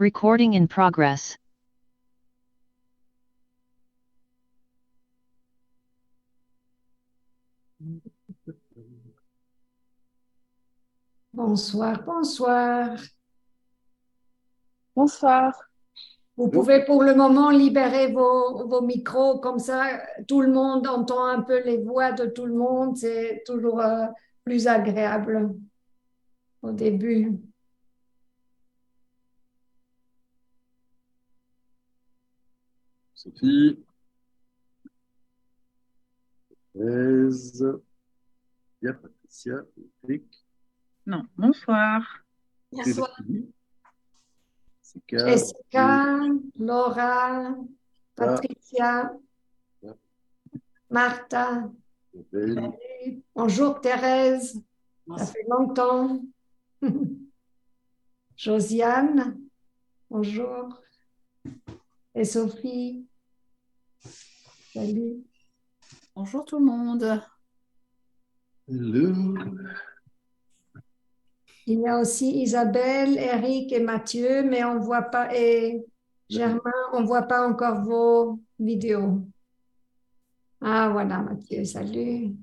Recording in progress. Bonsoir, bonsoir. Bonsoir. Vous pouvez pour le moment libérer vos micros, comme ça tout le monde entend un peu les voix de tout le monde. C'est toujours plus agréable au début. Sophie, Thérèse, il y a Patricia, Eric, Non, bonsoir. Bonsoir. Jessica, Jessica, Laura, Patricia, Martha. Isabelle, Bonjour Thérèse, ça fait longtemps. Josiane, bonjour. Et Sophie, salut. Bonjour tout le monde. hello. Il y a aussi Isabelle, Eric et Mathieu, mais on voit pas, et Germain, on voit pas encore vos vidéos. Ah voilà, Mathieu, salut.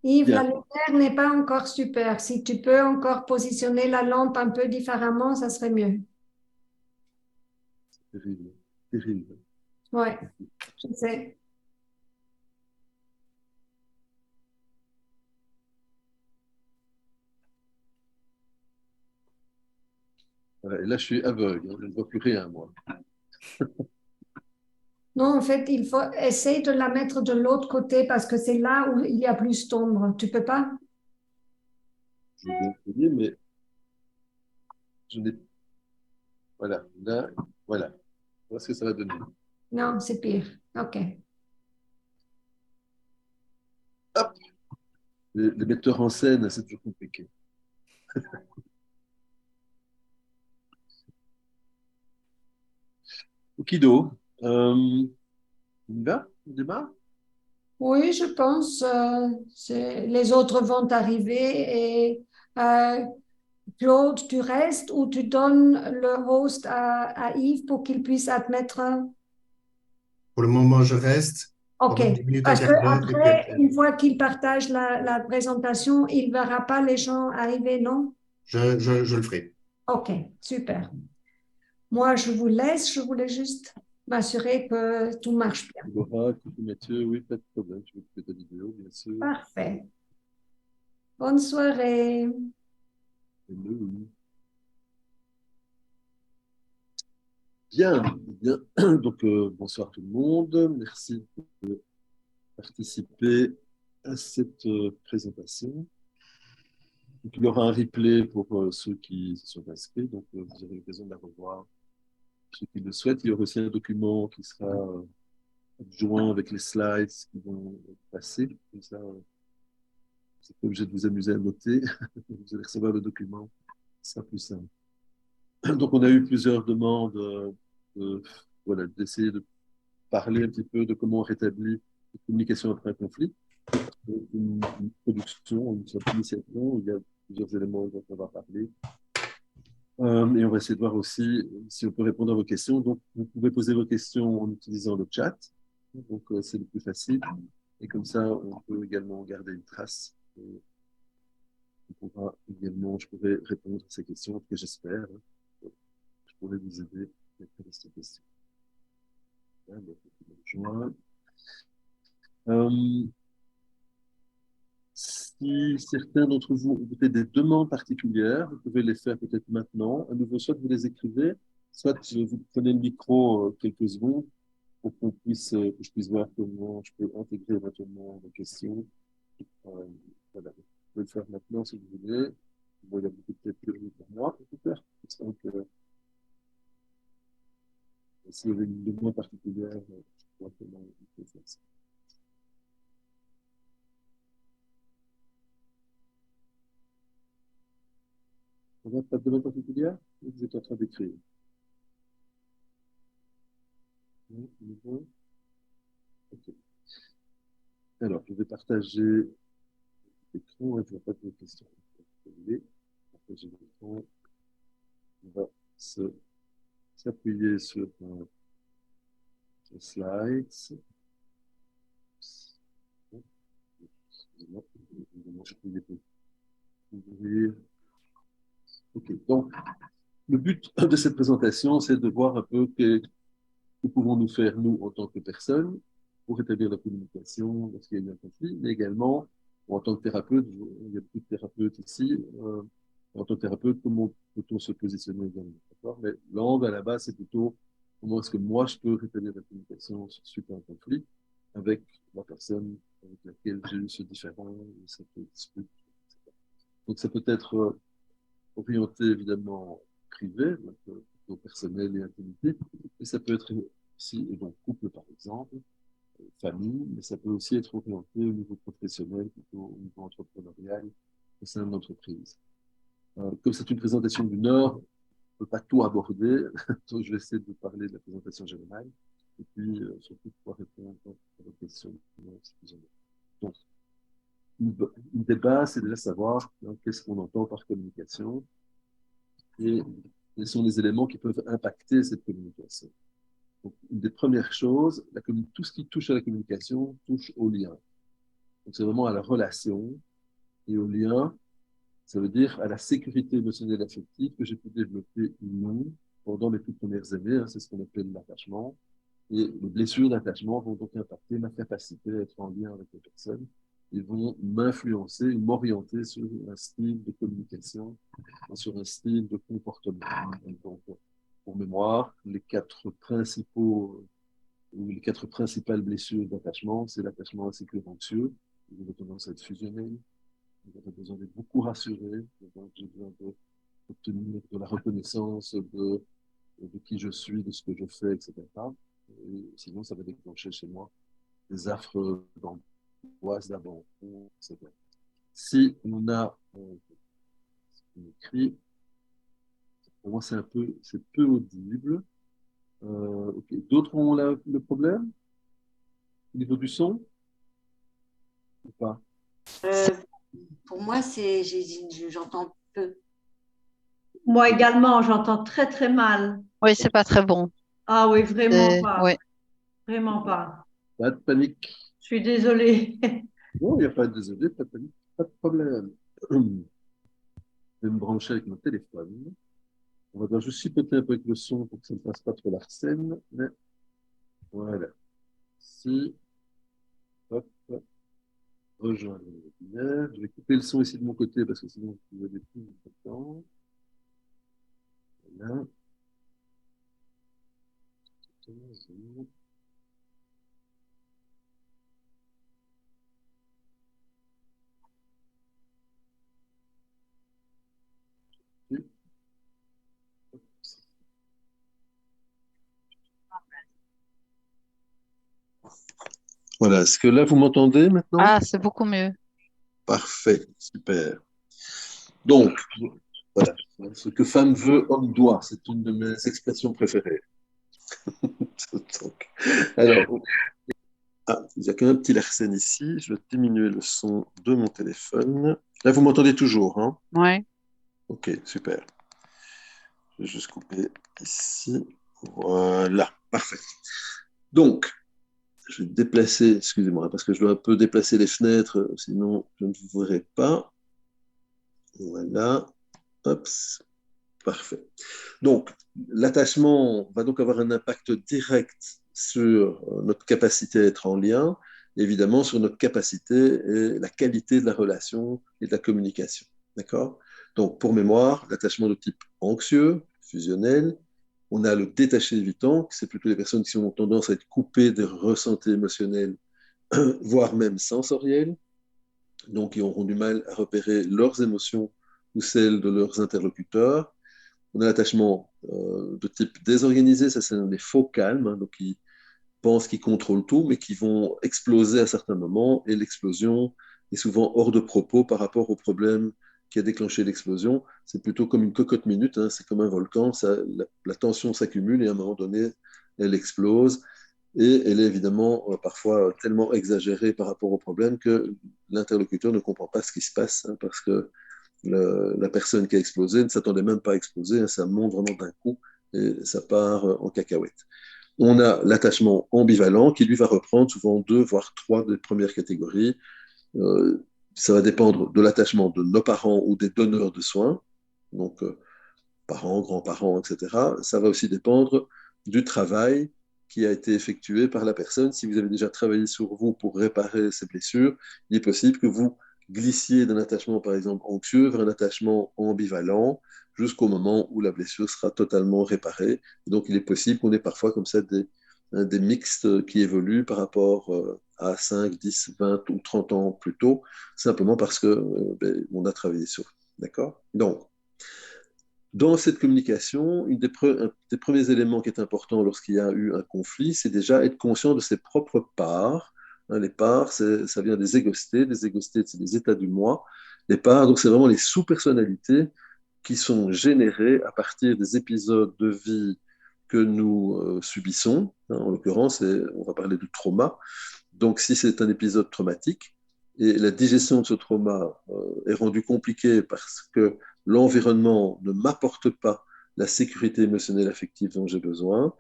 Yves, Bien. la lumière n'est pas encore super. Si tu peux encore positionner la lampe un peu différemment, ça serait mieux. Terrible, terrible. Oui, je sais. Voilà, et là, je suis aveugle, hein, je ne vois plus rien, moi. Non, en fait, il faut essayer de la mettre de l'autre côté parce que c'est là où il y a plus d'ombre. Tu peux pas? Je vais essayer, mais je n'ai. Voilà, là, voilà. Voilà ce que ça va donner. Non, c'est pire. OK. Hop! Les metteurs en scène, c'est toujours compliqué. Okido. On y va? On démarre? Oui, je pense les autres vont arriver et euh, Claude, tu restes ou tu donnes le host à Yves pour qu'il puisse admettre. Pour le moment, je reste. OK. Pendant 10 minutes, un Parce que quart d'heure, et puis après, après, une fois qu'il partage la présentation, il ne verra pas les gens arriver, non? je le ferai. OK, super. Moi, je vous laisse. Je voulais juste m'assurer que tout marche bien. Laura, coucou Mathieu, oui, pas de problème. Tu veux couper ta vidéo, bien sûr. Parfait. Bonne soirée. Hello. Bien, bien. Donc, bonsoir tout le monde. Merci de participer à cette présentation. Donc, il y aura un replay pour ceux qui se sont inscrits. Donc, vous aurez l'occasion de la revoir. Ceux qui le souhaitent, il y aura aussi un document qui sera adjoint avec les slides qui vont passer. Comme ça, vous n'êtes pas obligé de vous amuser à noter. Vous allez recevoir le document. Ce sera plus simple. Donc, on a eu plusieurs demandes voilà, d'essayer de parler un petit peu de comment on rétablit la communication après un conflit. Une production, une sorte d'initiation où il y a plusieurs éléments dont on va parler. Et on va essayer de voir aussi si on peut répondre à vos questions. Donc, vous pouvez poser vos questions en utilisant le chat. Donc, c'est le plus facile. Et comme ça, on peut également garder une trace. Et on pourra également, je pourrai répondre à ces questions, que j'espère. Je pourrai vous aider à ces questions. Voilà, donc, juin. Si certains d'entre vous ont peut-être des demandes particulières, vous pouvez les faire peut-être maintenant. À nouveau, soit vous les écrivez, soit vous prenez le micro quelques secondes pour que je puisse voir comment je peux intégrer éventuellement vos questions. Euh, voilà. Vous pouvez le faire maintenant si vous voulez. Bon, il y a beaucoup de théories pour moi, pour tout faire. Donc, s'il y avait une demande particulière, je vois comment on peut faire ça. On n'a pas de demande particulière? Vous êtes en train d'écrire. Non, non. Ok. Alors, je vais partager l'écran et je ne vois pas de questions. Partager l'écran. On va s'appuyer sur les slides. Excusez-moi, je peux les ouvrir. Ok, donc le but de cette présentation, c'est de voir un peu que pouvons-nous faire, nous, en tant que personnes, pour rétablir la communication lorsqu'il y a eu un conflit, mais également, en tant que thérapeute, il y a beaucoup de thérapeutes ici, en tant que thérapeute, comment peut-on se positionner également, d'accord? Mais l'angle, à la base, c'est plutôt comment est-ce que moi, je peux rétablir la communication suite à un conflit avec la personne avec laquelle j'ai eu ce différend, cette dispute, etc. Donc, ça peut être orienté, évidemment, privé, donc, plutôt personnel et intimité, et ça peut être aussi, et donc couple par exemple, famille, mais ça peut aussi être orienté au niveau professionnel, plutôt au niveau entrepreneurial, au sein de l'entreprise. Comme c'est une présentation d'une heure, je ne peux pas tout aborder, donc je vais essayer de parler de la présentation générale, et puis surtout pouvoir répondre à vos questions. Donc, une des bases, c'est déjà savoir qu'est-ce qu'on entend par communication, et quels sont les éléments qui peuvent impacter cette communication. Donc, une des premières choses, tout ce qui touche à la communication touche au lien. Donc, c'est vraiment à la relation et au lien, ça veut dire à la sécurité émotionnelle et affective que j'ai pu développer ou non pendant mes toutes premières années. Hein, c'est ce qu'on appelle l'attachement. Et les blessures d'attachement vont donc impacter ma capacité à être en lien avec les personnes et vont m'influencer, m'orienter sur un style de communication, sur un style de comportement. Donc, pour mémoire, les quatre principales blessures d'attachement, c'est l'attachement insécure anxieux. Vous avez tendance à être fusionnel, vous avez besoin d'être beaucoup rassuré, donc j'ai besoin d'obtenir de la reconnaissance de qui je suis, de ce que je fais, etc. Et sinon, ça va déclencher chez moi des affres d'angoisse, d'abandon, etc. Si on a écrit, pour moi, c'est peu audible. Okay. D'autres ont le problème au niveau du son ou pas? Euh, pour moi, j'entends peu. Moi également, j'entends très très mal. Oui, c'est pas très bon. Ah oui, vraiment pas. Oui. Vraiment pas. Pas de panique. Je suis désolée. Non, il n'y a pas de désolé, pas de panique, pas de problème. Je vais me brancher avec mon téléphone. On va devoir juste chipoter un peu avec le son pour que ça ne passe pas trop la scène. Mais voilà. Si, hop, rejoindre le webinaire. Je vais couper le son ici de mon côté parce que sinon, vous avez plus de temps. Voilà. Voilà, est-ce que là, vous m'entendez maintenant? Ah, c'est beaucoup mieux. Parfait, super. Donc, voilà, ce que femme veut, homme doit, c'est une de mes expressions préférées. Donc, alors, il y a quand même un petit Larsen ici, je vais diminuer le son de mon téléphone. Là, vous m'entendez toujours, hein? Oui. Ok, super. Je vais juste couper ici. Voilà, parfait. Donc, je vais déplacer, excusez-moi, parce que je dois un peu déplacer les fenêtres, sinon je ne vous verrai pas. Voilà, hop, parfait. Donc, l'attachement va donc avoir un impact direct sur notre capacité à être en lien, évidemment sur notre capacité et la qualité de la relation et de la communication. D'accord? Donc, pour mémoire, l'attachement de type anxieux, fusionnel. On a le détaché évitant, c'est plutôt les personnes qui ont tendance à être coupées des ressentis émotionnels, voire même sensoriels, donc ils auront du mal à repérer leurs émotions ou celles de leurs interlocuteurs. On a l'attachement de type désorganisé, ça c'est des faux calmes, hein, donc ils pensent qu'ils contrôlent tout, mais qui vont exploser à certains moments, et l'explosion est souvent hors de propos par rapport aux problèmes qui a déclenché l'explosion. C'est plutôt comme une cocotte minute, hein, c'est comme un volcan, la tension s'accumule et à un moment donné, elle explose. Et elle est évidemment parfois tellement exagérée par rapport au problème que l'interlocuteur ne comprend pas ce qui se passe, hein, parce que la personne qui a explosé ne s'attendait même pas à exploser, hein, ça monte vraiment d'un coup et ça part en cacahuète. On a l'attachement ambivalent qui lui va reprendre souvent deux, voire trois des premières catégories. Euh, Ça va dépendre de l'attachement de nos parents ou des donneurs de soins, donc parents, grands-parents, etc. Ça va aussi dépendre du travail qui a été effectué par la personne. Si vous avez déjà travaillé sur vous pour réparer ces blessures, il est possible que vous glissiez d'un attachement, par exemple, anxieux vers un attachement ambivalent jusqu'au moment où la blessure sera totalement réparée. Et donc, il est possible qu'on ait parfois comme ça des mixtes qui évoluent par rapport à 5, 10, 20 ou 30 ans plus tôt, simplement parce que on a travaillé sur. D'accord? Donc, dans cette communication, un des premiers éléments qui est important lorsqu'il y a eu un conflit, c'est déjà être conscient de ses propres parts. Hein, les parts, ça vient des égostés. Les égostés, c'est des états du moi. Les parts, donc c'est vraiment les sous-personnalités qui sont générées à partir des épisodes de vie que nous subissons. Hein, en l'occurrence, on va parler du trauma. Donc, si c'est un épisode traumatique, et la digestion de ce trauma est rendue compliquée parce que l'environnement ne m'apporte pas la sécurité émotionnelle affective dont j'ai besoin,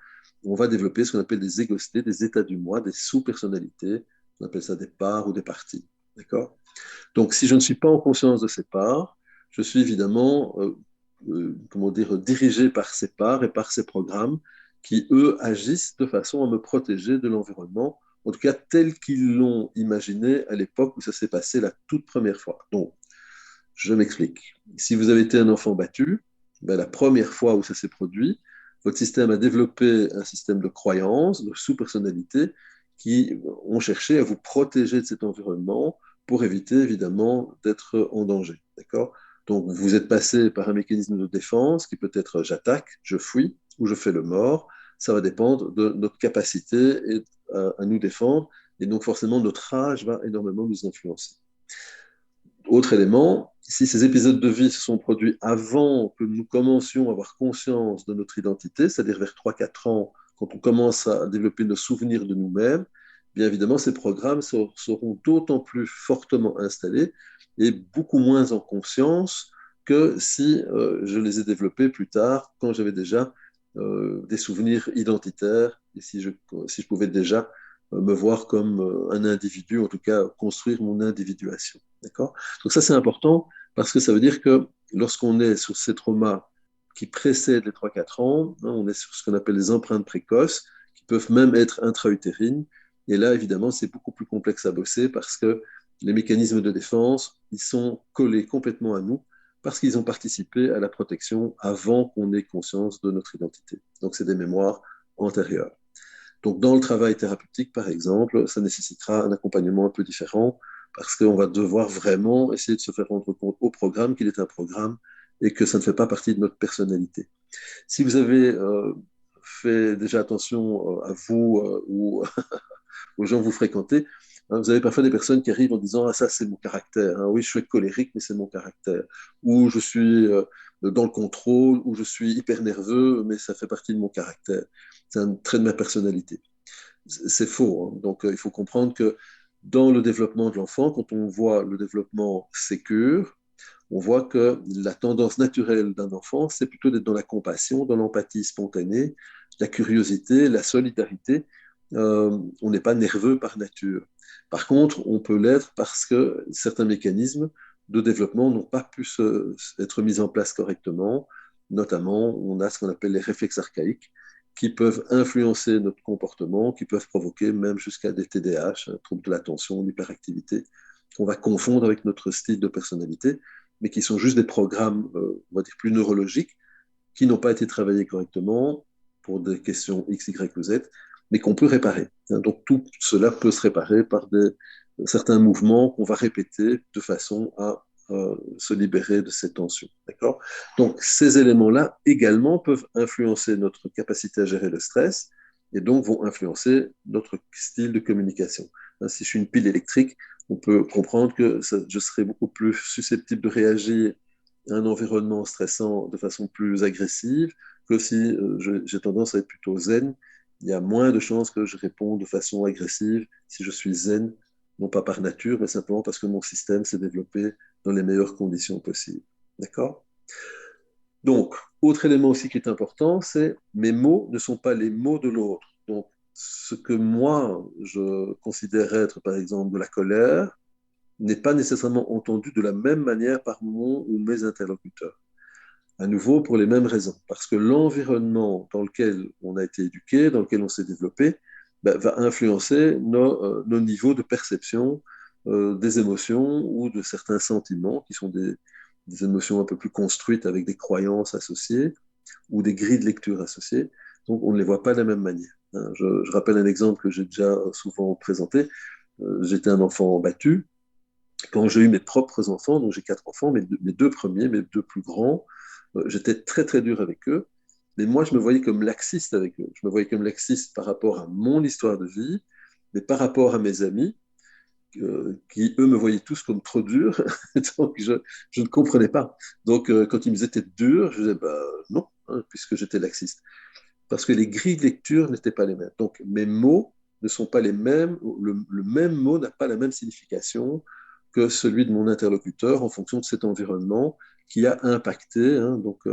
on va développer ce qu'on appelle des égostés, des états du moi, des sous-personnalités. On appelle ça des parts ou des parties. D'accord? Donc, si je ne suis pas en conscience de ces parts, je suis évidemment comment dire, dirigé par ces parts et par ces programmes qui, eux, agissent de façon à me protéger de l'environnement, en tout cas tel qu'ils l'ont imaginé à l'époque où ça s'est passé la toute première fois. Donc, je m'explique. Si vous avez été un enfant battu, ben, la première fois où ça s'est produit, votre système a développé un système de croyances, de sous-personnalités qui ont cherché à vous protéger de cet environnement pour éviter évidemment d'être en danger. D'accord? Donc vous êtes passé par un mécanisme de défense qui peut être j'attaque, je fuis ou je fais le mort. Ça va dépendre de notre capacité à nous défendre et donc forcément notre âge va énormément nous influencer. Autre élément, si ces épisodes de vie se sont produits avant que nous commencions à avoir conscience de notre identité, c'est-à-dire vers 3-4 ans, quand on commence à développer nos souvenirs de nous-mêmes, bien évidemment, ces programmes seront d'autant plus fortement installés et beaucoup moins en conscience que si je les ai développés plus tard, quand j'avais déjà des souvenirs identitaires et si je pouvais déjà me voir comme un individu, en tout cas construire mon individuation. D'accord? Donc ça, c'est important parce que ça veut dire que lorsqu'on est sur ces traumas qui précèdent les 3-4 ans, hein, on est sur ce qu'on appelle les empreintes précoces, qui peuvent même être intra-utérines. Et là, évidemment, c'est beaucoup plus complexe à bosser parce que les mécanismes de défense, ils sont collés complètement à nous parce qu'ils ont participé à la protection avant qu'on ait conscience de notre identité. Donc, c'est des mémoires antérieures. Donc, dans le travail thérapeutique, par exemple, ça nécessitera un accompagnement un peu différent parce qu'on va devoir vraiment essayer de se faire rendre compte au programme qu'il est un programme et que ça ne fait pas partie de notre personnalité. Si vous avez fait déjà attention à vous ou aux gens que vous fréquentez, hein, vous avez parfois des personnes qui arrivent en disant ah, ça, c'est mon caractère. Hein. Oui, je suis colérique, mais c'est mon caractère. Ou je suis dans le contrôle, ou je suis hyper nerveux, mais ça fait partie de mon caractère. C'est un trait de ma personnalité. C'est faux. Hein. Donc, il faut comprendre que dans le développement de l'enfant, quand on voit le développement sécure, on voit que la tendance naturelle d'un enfant, c'est plutôt d'être dans la compassion, dans l'empathie spontanée, la curiosité, la solidarité. On n'est pas nerveux par nature. Par contre, on peut l'être parce que certains mécanismes de développement n'ont pas pu être mis en place correctement. Notamment, on a ce qu'on appelle les réflexes archaïques qui peuvent influencer notre comportement, qui peuvent provoquer même jusqu'à des TDAH, troubles de l'attention, l'hyperactivité, qu'on va confondre avec notre style de personnalité, mais qui sont juste des programmes, on va dire, plus neurologiques, qui n'ont pas été travaillés correctement pour des questions X, Y ou Z, mais qu'on peut réparer. Donc tout cela peut se réparer par certains mouvements qu'on va répéter de façon à se libérer de ces tensions. D'accord? Donc ces éléments-là également peuvent influencer notre capacité à gérer le stress et donc vont influencer notre style de communication. Si je suis une pile électrique, on peut comprendre que je serai beaucoup plus susceptible de réagir un environnement stressant de façon plus agressive que si j'ai tendance à être plutôt zen. Il y a moins de chances que je réponde de façon agressive si je suis zen, non pas par nature, mais simplement parce que mon système s'est développé dans les meilleures conditions possibles. D'accord? Donc, autre élément aussi qui est important, c'est mes mots ne sont pas les mots de l'autre. Donc, ce que moi, je considère être, par exemple, de la colère, n'est pas nécessairement entendu de la même manière par mon ou mes interlocuteurs. À nouveau, pour les mêmes raisons. Parce que l'environnement dans lequel on a été éduqué, dans lequel on s'est développé, ben, va influencer nos niveaux de perception des émotions ou de certains sentiments qui sont des émotions un peu plus construites avec des croyances associées ou des grilles de lecture associées. Donc, on ne les voit pas de la même manière. Hein. Je rappelle un exemple que j'ai déjà souvent présenté. J'étais un enfant battu. Quand j'ai eu mes propres enfants, donc j'ai 4 enfants, mes deux premiers, mes deux plus grands, j'étais très très dur avec eux. Mais moi, je me voyais comme laxiste avec eux. Je me voyais comme laxiste par rapport à mon histoire de vie, mais par rapport à mes amis, qui, eux, me voyaient tous comme trop durs. Donc, je ne comprenais pas. Donc, quand ils me disaient t'es dur, je disais bah, non, hein, puisque j'étais laxiste. Parce que les grilles de lecture n'étaient pas les mêmes. Donc, mes mots ne sont pas les mêmes. Le même mot n'a pas la même signification que celui de mon interlocuteur en fonction de cet environnement qui a impacté hein, donc,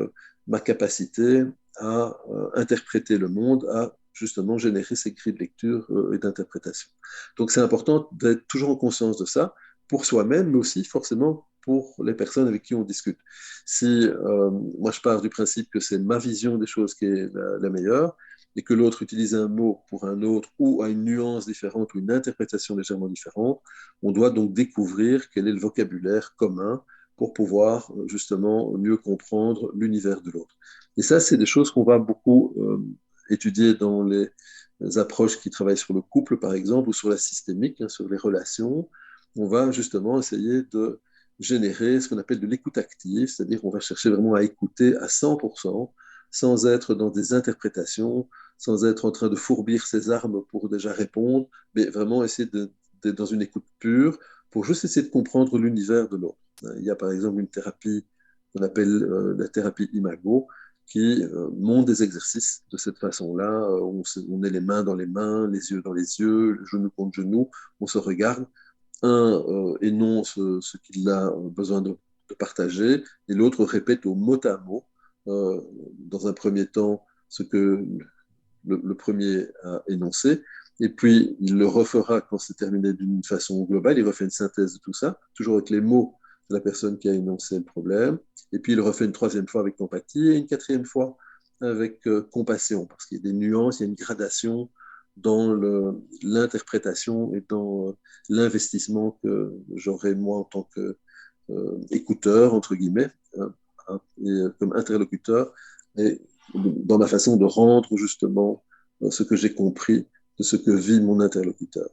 ma capacité à interpréter le monde, à justement générer ces grilles de lecture et d'interprétation. Donc c'est important d'être toujours en conscience de ça pour soi-même, mais aussi forcément pour les personnes avec qui on discute. Si moi je pars du principe que c'est ma vision des choses qui est la meilleure, et que l'autre utilise un mot pour un autre ou a une nuance différente ou une interprétation légèrement différente, on doit donc découvrir quel est le vocabulaire commun pour pouvoir justement mieux comprendre l'univers de l'autre. Et ça, c'est des choses qu'on va beaucoup étudier dans les approches qui travaillent sur le couple, par exemple, ou sur la systémique, hein, sur les relations. On va justement essayer de générer ce qu'on appelle de l'écoute active, c'est-à-dire qu'on va chercher vraiment à écouter à 100%, sans être dans des interprétations, sans être en train de fourbir ses armes pour déjà répondre, mais vraiment essayer d'être dans une écoute pure pour juste essayer de comprendre l'univers de l'autre. Il y a par exemple une thérapie qu'on appelle la thérapie Imago, qui montre des exercices de cette façon-là. On est les mains dans les mains, les yeux dans les yeux, genou contre genou, on se regarde. Un énonce ce qu'il a besoin de partager et l'autre répète au mot à mot, dans un premier temps, ce que le premier a énoncé, et puis il le refera quand c'est terminé d'une façon globale, il refait une synthèse de tout ça, toujours avec les mots de la personne qui a énoncé le problème, et puis il le refait une troisième fois avec empathie, et une quatrième fois avec compassion, parce qu'il y a des nuances, il y a une gradation dans l'interprétation et dans l'investissement que j'aurai moi en tant qu'écouteur, entre guillemets, hein, et comme interlocuteur, et dans ma façon de rendre justement ce que j'ai compris de ce que vit mon interlocuteur.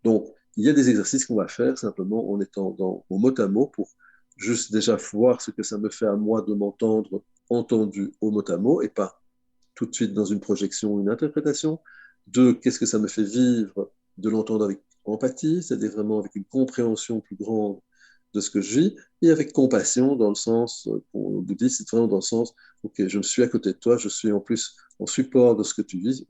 Donc, il y a des exercices qu'on va faire simplement en étant au mot à mot pour juste déjà voir ce que ça me fait à moi de m'entendre entendu au mot à mot et pas tout de suite dans une projection ou une interprétation. Deux, qu'est-ce que ça me fait vivre de l'entendre avec empathie, c'est-à-dire vraiment avec une compréhension plus grande de ce que je vis, et avec compassion dans le sens, pour le bouddhiste, c'est vraiment dans le sens, ok, je me suis à côté de toi, je suis en plus en support de ce que tu vis,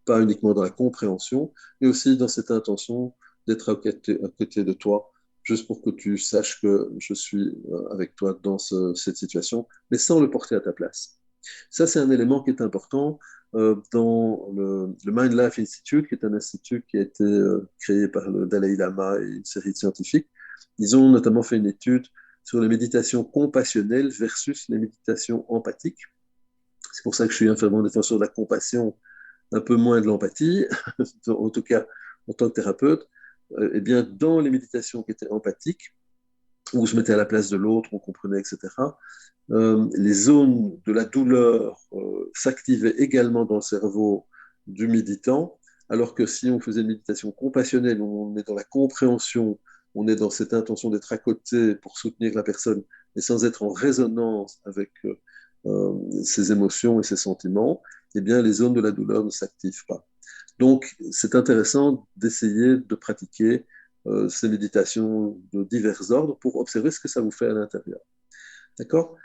pas uniquement dans la compréhension, mais aussi dans cette intention d'être à côté de toi, juste pour que tu saches que je suis avec toi dans cette situation, mais sans le porter à ta place. Ça, c'est un élément qui est important dans le Mind Life Institute, qui est un institut qui a été créé par le Dalai Lama et une série de scientifiques. Ils ont notamment fait une étude sur les méditations compassionnelles versus les méditations empathiques. C'est pour ça que je suis un fervent défenseur de la compassion, un peu moins de l'empathie, en tout cas en tant que thérapeute. Eh bien, dans les méditations qui étaient empathiques, où on se mettait à la place de l'autre, on comprenait, etc., les zones de la douleur s'activaient également dans le cerveau du méditant, alors que si on faisait une méditation compassionnelle, où on est dans la compréhension, on est dans cette intention d'être à côté pour soutenir la personne, mais sans être en résonance avec ses émotions et ses sentiments, eh bien, les zones de la douleur ne s'activent pas. Donc, c'est intéressant d'essayer de pratiquer ces méditations de divers ordres pour observer ce que ça vous fait à l'intérieur. D'accord?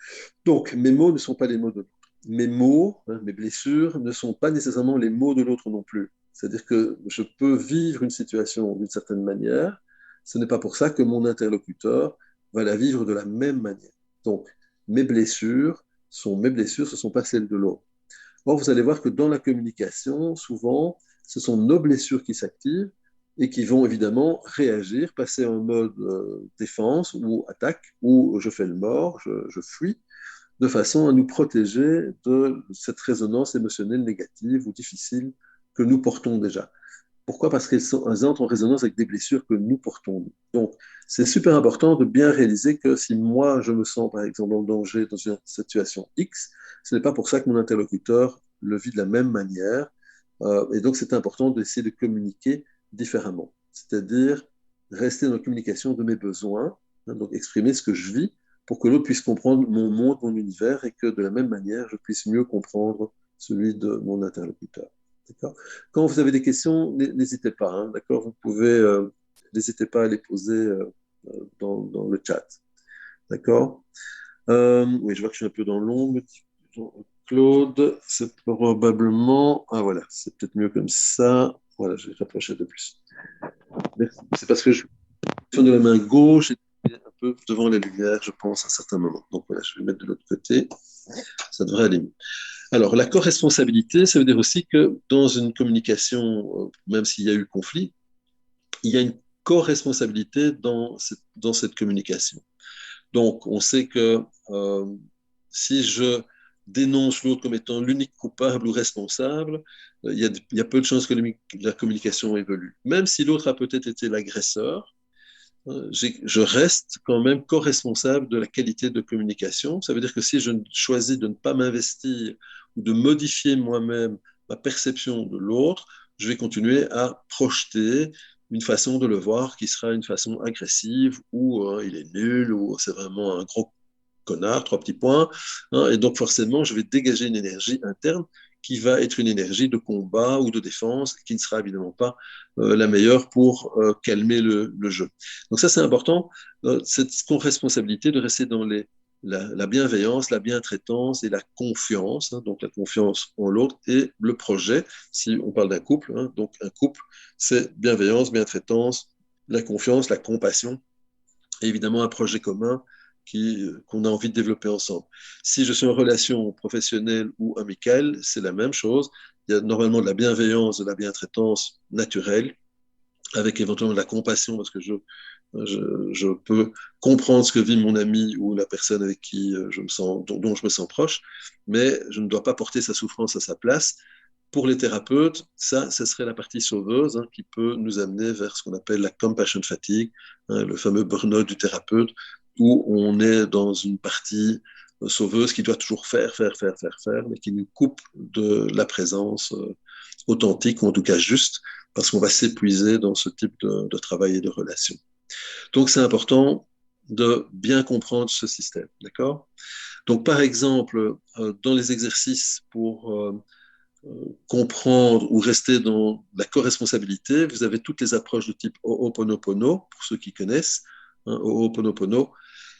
Donc, mes mots ne sont pas les mots de l'autre. Mes mots, hein, mes blessures, ne sont pas nécessairement les mots de l'autre non plus. C'est-à-dire que je peux vivre une situation d'une certaine manière. Ce n'est pas pour ça que mon interlocuteur va la vivre de la même manière. Donc, mes blessures sont mes blessures, ce ne sont pas celles de l'autre. Or, vous allez voir que dans la communication, souvent, ce sont nos blessures qui s'activent et qui vont évidemment réagir, passer en mode défense ou attaque, ou je fais le mort, je fuis, de façon à nous protéger de cette résonance émotionnelle négative ou difficile que nous portons déjà. Pourquoi? Parce qu'elles entrent en résonance avec des blessures que nous portons. Donc, c'est super important de bien réaliser que si moi, je me sens, par exemple, en danger dans une situation X, ce n'est pas pour ça que mon interlocuteur le vit de la même manière. Et donc, c'est important d'essayer de communiquer différemment. C'est-à-dire rester dans la communication de mes besoins, hein, donc exprimer ce que je vis pour que l'autre puisse comprendre mon monde, mon univers, et que de la même manière, je puisse mieux comprendre celui de mon interlocuteur. D'accord? Quand vous avez des questions, n'hésitez pas, hein, d'accord? Vous pouvez, n'hésitez pas à les poser dans le chat. D'accord? Oui, je vois que je suis un peu dans l'ombre. Claude, c'est probablement. Ah voilà, c'est peut-être mieux comme ça. Voilà, je vais rapprocher de plus. Merci. C'est parce que je suis de la main gauche et un peu devant la lumière, je pense, à certains moments. Donc voilà, je vais le mettre de l'autre côté. Ça devrait aller mieux. Alors, la co-responsabilité, ça veut dire aussi que dans une communication, même s'il y a eu conflit, il y a une co-responsabilité dans cette communication. Donc, on sait que si je dénonce l'autre comme étant l'unique coupable ou responsable, il y a peu de chances que la communication évolue. Même si l'autre a peut-être été l'agresseur, je reste quand même co-responsable de la qualité de communication. Ça veut dire que si je choisis de ne pas m'investir ou de modifier moi-même ma perception de l'autre, je vais continuer à projeter une façon de le voir qui sera une façon agressive ou il est nul ou c'est vraiment un gros connard, 3 petits points. Hein, et donc forcément, je vais dégager une énergie interne qui va être une énergie de combat ou de défense, qui ne sera évidemment pas la meilleure pour calmer le jeu. Donc ça, c'est important, cette responsabilité de rester dans la bienveillance, la bientraitance et la confiance, hein, donc la confiance en l'autre et le projet, si on parle d'un couple, hein, donc un couple, c'est bienveillance, bientraitance, la confiance, la compassion, et évidemment un projet commun qu'on a envie de développer ensemble. Si je suis en relation professionnelle ou amicale, c'est la même chose. Il y a normalement de la bienveillance, de la bientraitance naturelle, avec éventuellement de la compassion, parce que je peux comprendre ce que vit mon ami ou la personne avec qui dont je me sens proche, mais je ne dois pas porter sa souffrance à sa place. Pour les thérapeutes, ça serait la partie sauveuse, hein, qui peut nous amener vers ce qu'on appelle la compassion fatigue, hein, le fameux burn-out du thérapeute, où on est dans une partie sauveuse qui doit toujours faire, mais qui nous coupe de la présence authentique, ou en tout cas juste, parce qu'on va s'épuiser dans ce type de travail et de relation. Donc c'est important de bien comprendre ce système, d'accord? Donc par exemple, dans les exercices pour comprendre ou rester dans la co-responsabilité, vous avez toutes les approches de type Ho'oponopono, pour ceux qui connaissent. Hein, Ho'oponopono,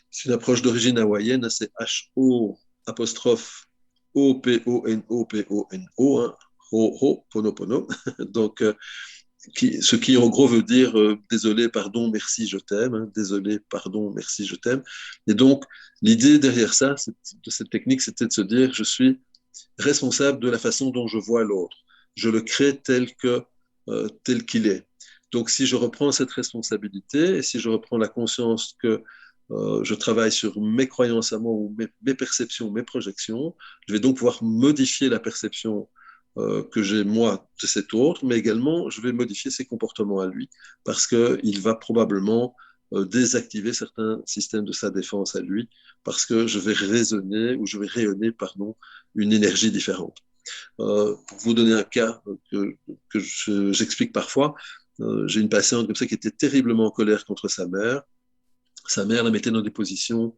c'est une approche d'origine hawaïenne, c'est H-O apostrophe O-P-O-N-O-P-O-N-O, hein, Ho'oponopono. Donc, ce qui en gros veut dire désolé, pardon, merci, je t'aime. Hein, désolé, pardon, merci, je t'aime. Et donc, l'idée derrière ça, de cette technique, c'était de se dire je suis responsable de la façon dont je vois l'autre. Je le crée tel qu'il est. Donc, si je reprends cette responsabilité et si je reprends la conscience que je travaille sur mes croyances à moi ou mes perceptions, mes projections, je vais donc pouvoir modifier la perception que j'ai moi de cet autre, mais également je vais modifier ses comportements à lui parce qu'il va probablement désactiver certains systèmes de sa défense à lui parce que je vais raisonner ou je vais rayonner, pardon, une énergie différente. Pour vous donner un cas que j'explique parfois, j'ai une patiente comme ça qui était terriblement en colère contre sa mère. Sa mère la mettait dans des positions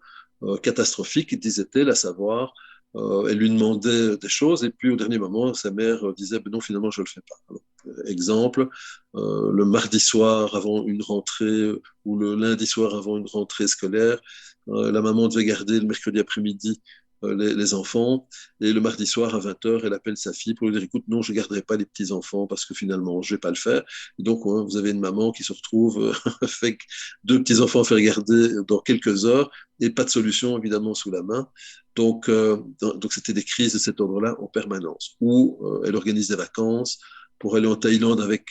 catastrophiques, disait-elle, à savoir, elle lui demandait des choses et puis au dernier moment, sa mère disait, ben non, finalement, je ne le fais pas. Alors, exemple, le mardi soir avant une rentrée ou le lundi soir avant une rentrée scolaire, la maman devait garder le mercredi après-midi les enfants. Et le mardi soir à 20h, elle appelle sa fille pour lui dire, écoute, non, je ne garderai pas les petits-enfants parce que finalement, je ne vais pas le faire. Et donc, vous avez une maman qui se retrouve avec 2 petits-enfants à faire garder dans quelques heures et pas de solution, évidemment, sous la main. Donc, c'était des crises de cet ordre-là en permanence. Ou elle organise des vacances pour aller en Thaïlande avec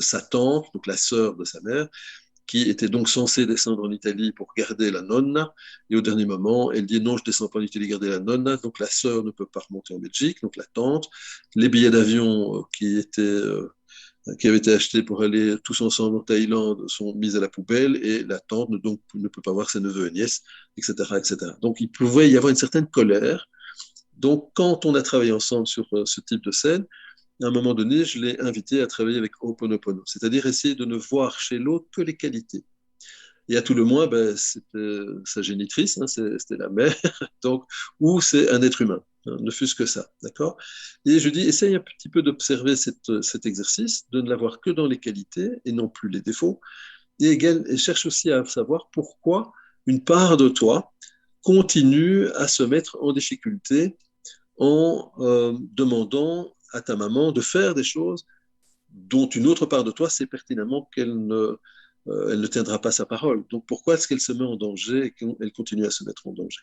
sa tante, donc la sœur de sa mère, qui était donc censée descendre en Italie pour garder la nonna. Et au dernier moment, elle dit non, je ne descends pas en Italie garder la nonna. Donc la sœur ne peut pas remonter en Belgique, donc la tante. Les billets d'avion qui avaient été achetés pour aller tous ensemble en Thaïlande sont mis à la poubelle et la tante donc ne peut pas voir ses neveux et nièces, etc., etc. Donc il pouvait y avoir une certaine colère. Donc quand on a travaillé ensemble sur ce type de scène, à un moment donné, je l'ai invité à travailler avec Ho'oponopono, c'est-à-dire essayer de ne voir chez l'autre que les qualités. Et à tout le moins, c'était sa génitrice, hein, c'était la mère, donc, ou c'est un être humain, hein, ne fût-ce que ça, d'accord? Et je dis, essaye un petit peu d'observer cet exercice, de ne la voir que dans les qualités et non plus les défauts, et cherche aussi à savoir pourquoi une part de toi continue à se mettre en difficulté en demandant à ta maman de faire des choses dont une autre part de toi sait pertinemment elle ne tiendra pas sa parole. Donc pourquoi est-ce qu'elle se met en danger et qu'elle continue à se mettre en danger?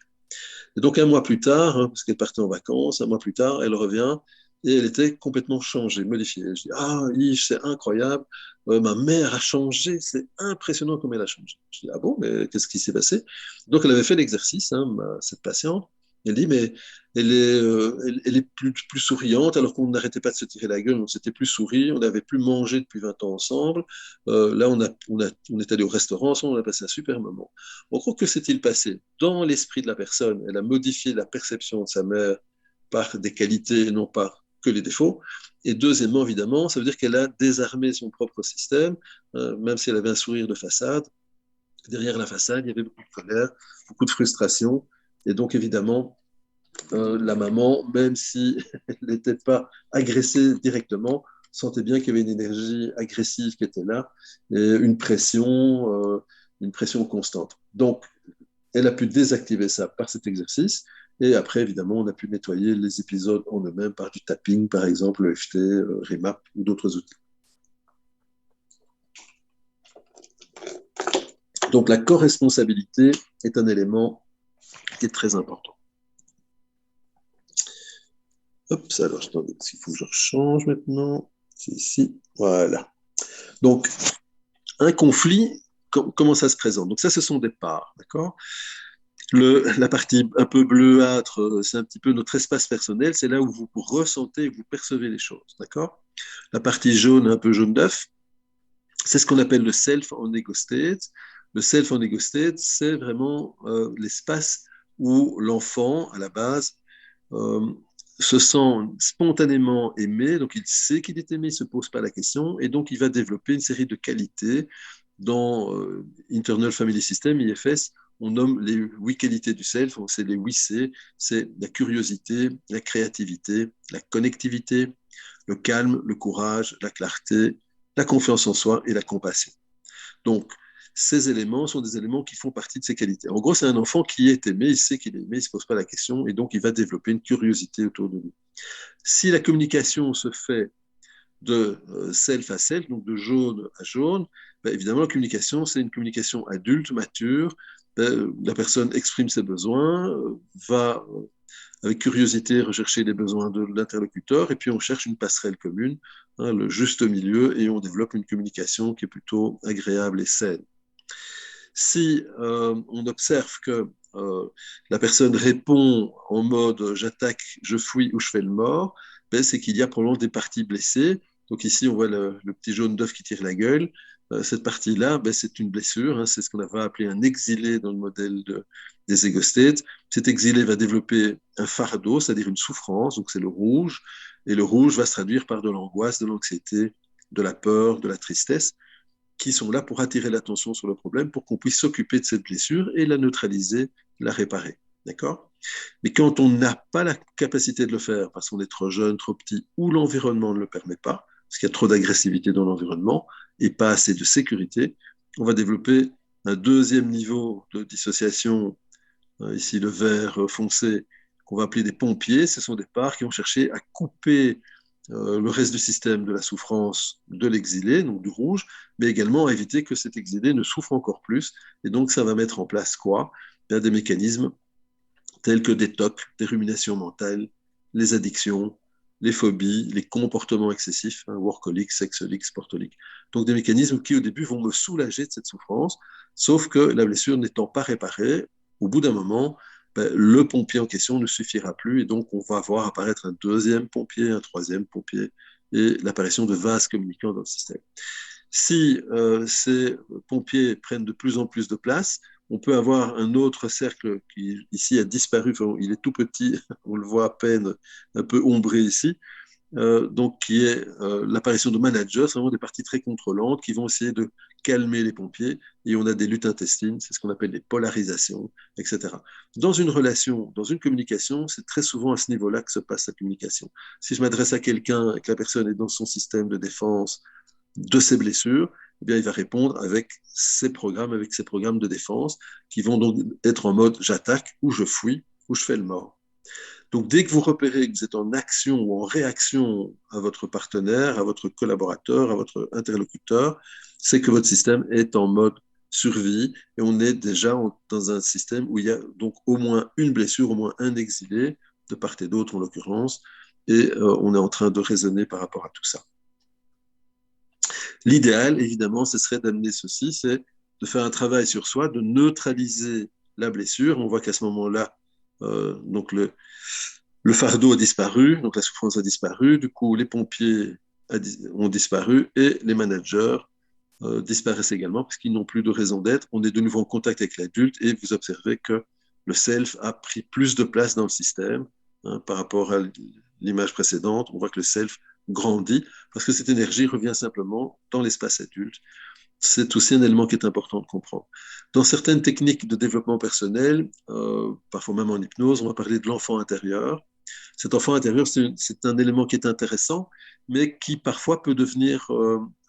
Et donc un mois plus tard, hein, parce qu'elle partait en vacances, un mois plus tard, elle revient et elle était complètement changée, modifiée. Je dis, ah Yves, c'est incroyable, ma mère a changé, c'est impressionnant comme elle a changé. Je dis, ah bon, mais qu'est-ce qui s'est passé? Donc elle avait fait l'exercice, hein, cette patiente. Elle dit, mais elle est plus souriante, alors qu'on n'arrêtait pas de se tirer la gueule, on s'était plus souri, on n'avait plus mangé depuis 20 ans ensemble. Là, on est allé au restaurant ensemble, on a passé un super moment. En gros, que s'est-il passé? Dans l'esprit de la personne, elle a modifié la perception de sa mère par des qualités et non par que les défauts. Et deuxièmement, évidemment, ça veut dire qu'elle a désarmé son propre système, même si elle avait un sourire de façade. Derrière la façade, il y avait beaucoup de colère, beaucoup de frustration. Et donc, évidemment, la maman, même si elle n'était pas agressée directement, sentait bien qu'il y avait une énergie agressive qui était là, et une pression constante. Donc, elle a pu désactiver ça par cet exercice. Et après, évidemment, on a pu nettoyer les épisodes en eux-mêmes par du tapping, par exemple, EFT, Remap ou d'autres outils. Donc, la co-responsabilité est un élément qui est très important. Hop, alors, attendez, il faut que je change maintenant. C'est ici, voilà. Donc, un conflit, comment ça se présente? Donc, ça, ce sont des parts, d'accord? La partie un peu bleuâtre, c'est un petit peu notre espace personnel, c'est là où vous ressentez et vous percevez les choses, d'accord? La partie jaune, un peu jaune d'œuf, c'est ce qu'on appelle le self en ego state. Le self en ego state, c'est vraiment l'espace où l'enfant, à la base, se sent spontanément aimé, donc il sait qu'il est aimé, il ne se pose pas la question, et donc il va développer une série de qualités. Dans Internal Family System, IFS, on nomme les 8 qualités du self, c'est les 8 C, c'est la curiosité, la créativité, la connectivité, le calme, le courage, la clarté, la confiance en soi et la compassion. Donc, ces éléments sont des éléments qui font partie de ses qualités. En gros, c'est un enfant qui est aimé, il sait qu'il est aimé, il ne se pose pas la question, et donc il va développer une curiosité autour de lui. Si la communication se fait de self à self, donc de jaune à jaune, évidemment, la communication, c'est une communication adulte, mature. La personne exprime ses besoins, va avec curiosité rechercher les besoins de l'interlocuteur, et puis on cherche une passerelle commune, hein, le juste milieu, et on développe une communication qui est plutôt agréable et saine. Si on observe que la personne répond en mode j'attaque, je fuis ou je fais le mort, c'est qu'il y a probablement des parties blessées. Donc ici, on voit le petit jaune d'œuf qui tire la gueule. Cette partie-là, c'est une blessure. Hein, c'est ce qu'on va appeler un exilé dans le modèle des ego states. Cet exilé va développer un fardeau, c'est-à-dire une souffrance. Donc c'est le rouge. Et le rouge va se traduire par de l'angoisse, de l'anxiété, de la peur, de la tristesse, qui sont là pour attirer l'attention sur le problème, pour qu'on puisse s'occuper de cette blessure et la neutraliser, la réparer. D'accord? Mais quand on n'a pas la capacité de le faire, parce qu'on est trop jeune, trop petit, ou l'environnement ne le permet pas, parce qu'il y a trop d'agressivité dans l'environnement et pas assez de sécurité. On va développer un deuxième niveau de dissociation, ici le vert foncé, qu'on va appeler des pompiers. Ce sont des parts qui vont chercher à couper le reste du système de la souffrance de l'exilé, donc du rouge, mais également à éviter que cet exilé ne souffre encore plus. Et donc, ça va mettre en place quoi? Bien, des mécanismes tels que des TOC, des ruminations mentales, les addictions, les phobies, les comportements excessifs, workaholic, sexaholic, sportaholic. Donc, des mécanismes qui, au début, vont me soulager de cette souffrance, sauf que la blessure n'étant pas réparée, au bout d'un moment, le pompier en question ne suffira plus et donc on va voir apparaître un deuxième pompier, un troisième pompier et l'apparition de vases communicants dans le système. Si ces pompiers prennent de plus en plus de place, on peut avoir un autre cercle qui ici a disparu, enfin, il est tout petit, on le voit à peine, un peu ombré ici, donc qui est l'apparition de managers, vraiment des parties très contrôlantes qui vont essayer de calmer les pompiers, et on a des luttes intestines, c'est ce qu'on appelle des polarisations, etc. Dans une relation, dans une communication, c'est très souvent à ce niveau-là que se passe la communication. Si je m'adresse à quelqu'un et que la personne est dans son système de défense de ses blessures, eh bien, il va répondre avec ses programmes de défense, qui vont donc être en mode j'attaque, ou je fuis, ou je fais le mort. Donc, dès que vous repérez que vous êtes en action ou en réaction à votre partenaire, à votre collaborateur, à votre interlocuteur, c'est que votre système est en mode survie et on est déjà dans un système où il y a donc au moins une blessure, au moins un exilé, de part et d'autre en l'occurrence, et on est en train de raisonner par rapport à tout ça. L'idéal, évidemment, ce serait d'amener ceci, c'est de faire un travail sur soi, de neutraliser la blessure. On voit qu'à ce moment-là, donc le fardeau a disparu, donc la souffrance a disparu, du coup les pompiers ont disparu et les managers disparaissent également parce qu'ils n'ont plus de raison d'être. On est de nouveau en contact avec l'adulte et vous observez que le self a pris plus de place dans le système par rapport à l'image précédente. On voit que le self grandit parce que cette énergie revient simplement dans l'espace adulte. C'est aussi un élément qui est important de comprendre. Dans certaines techniques de développement personnel, parfois même en hypnose, on va parler de l'enfant intérieur. Cet enfant intérieur, c'est un élément qui est intéressant, mais qui parfois peut devenir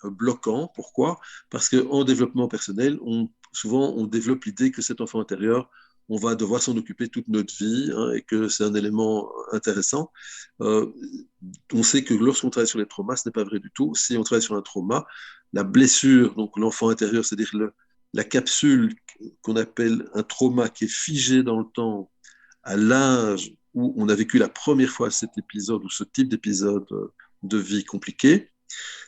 bloquant. Pourquoi? Parce qu'en développement personnel, souvent on développe l'idée que cet enfant intérieur, on va devoir s'en occuper toute notre vie et que c'est un élément intéressant. On sait que lorsqu'on travaille sur les traumas, ce n'est pas vrai du tout. Si on travaille sur un trauma, la blessure, donc l'enfant intérieur, c'est-à-dire la capsule qu'on appelle un trauma qui est figé dans le temps à l'âge où on a vécu la première fois cet épisode ou ce type d'épisode de vie compliqué,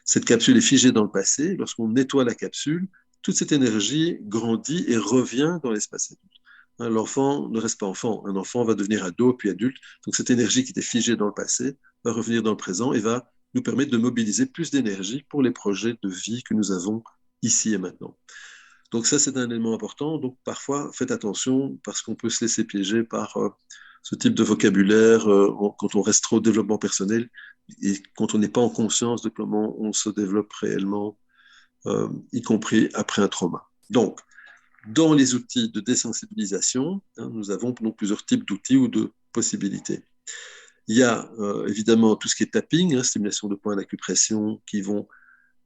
cette capsule est figée dans le passé. Lorsqu'on nettoie la capsule, toute cette énergie grandit et revient dans l'espace adulte. L'enfant ne reste pas enfant. Un enfant va devenir ado puis adulte. Donc cette énergie qui était figée dans le passé va revenir dans le présent et va nous permettre de mobiliser plus d'énergie pour les projets de vie que nous avons ici et maintenant. Donc ça, c'est un élément important. Donc parfois, faites attention parce qu'on peut se laisser piéger par ce type de vocabulaire quand on reste trop au développement personnel et quand on n'est pas en conscience de comment on se développe réellement, y compris après un trauma. Donc, dans les outils de désensibilisation, nous avons donc plusieurs types d'outils ou de possibilités. Il y a évidemment tout ce qui est tapping, stimulation de points d'acupression qui vont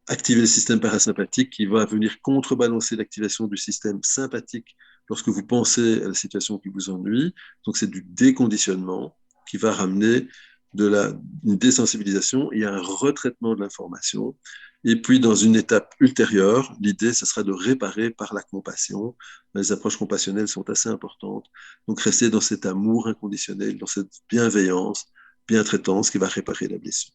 activer le système parasympathique, qui va venir contrebalancer l'activation du système sympathique lorsque vous pensez à la situation qui vous ennuie. Donc c'est du déconditionnement qui va ramener une désensibilisation et un retraitement de l'information. Et puis, dans une étape ultérieure, l'idée, ce sera de réparer par la compassion. Les approches compassionnelles sont assez importantes. Donc, rester dans cet amour inconditionnel, dans cette bienveillance, bientraitance qui va réparer la blessure.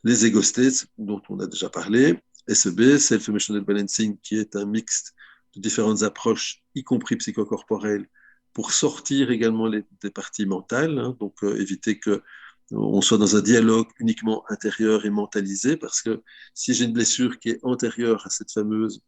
Les ego states, dont on a déjà parlé, SEB, Self-Emotional Balancing, qui est un mix de différentes approches, y compris psychocorporelles, pour sortir également des parties mentales, donc éviter que on soit dans un dialogue uniquement intérieur et mentalisé, parce que si j'ai une blessure qui est antérieure à cette fameuse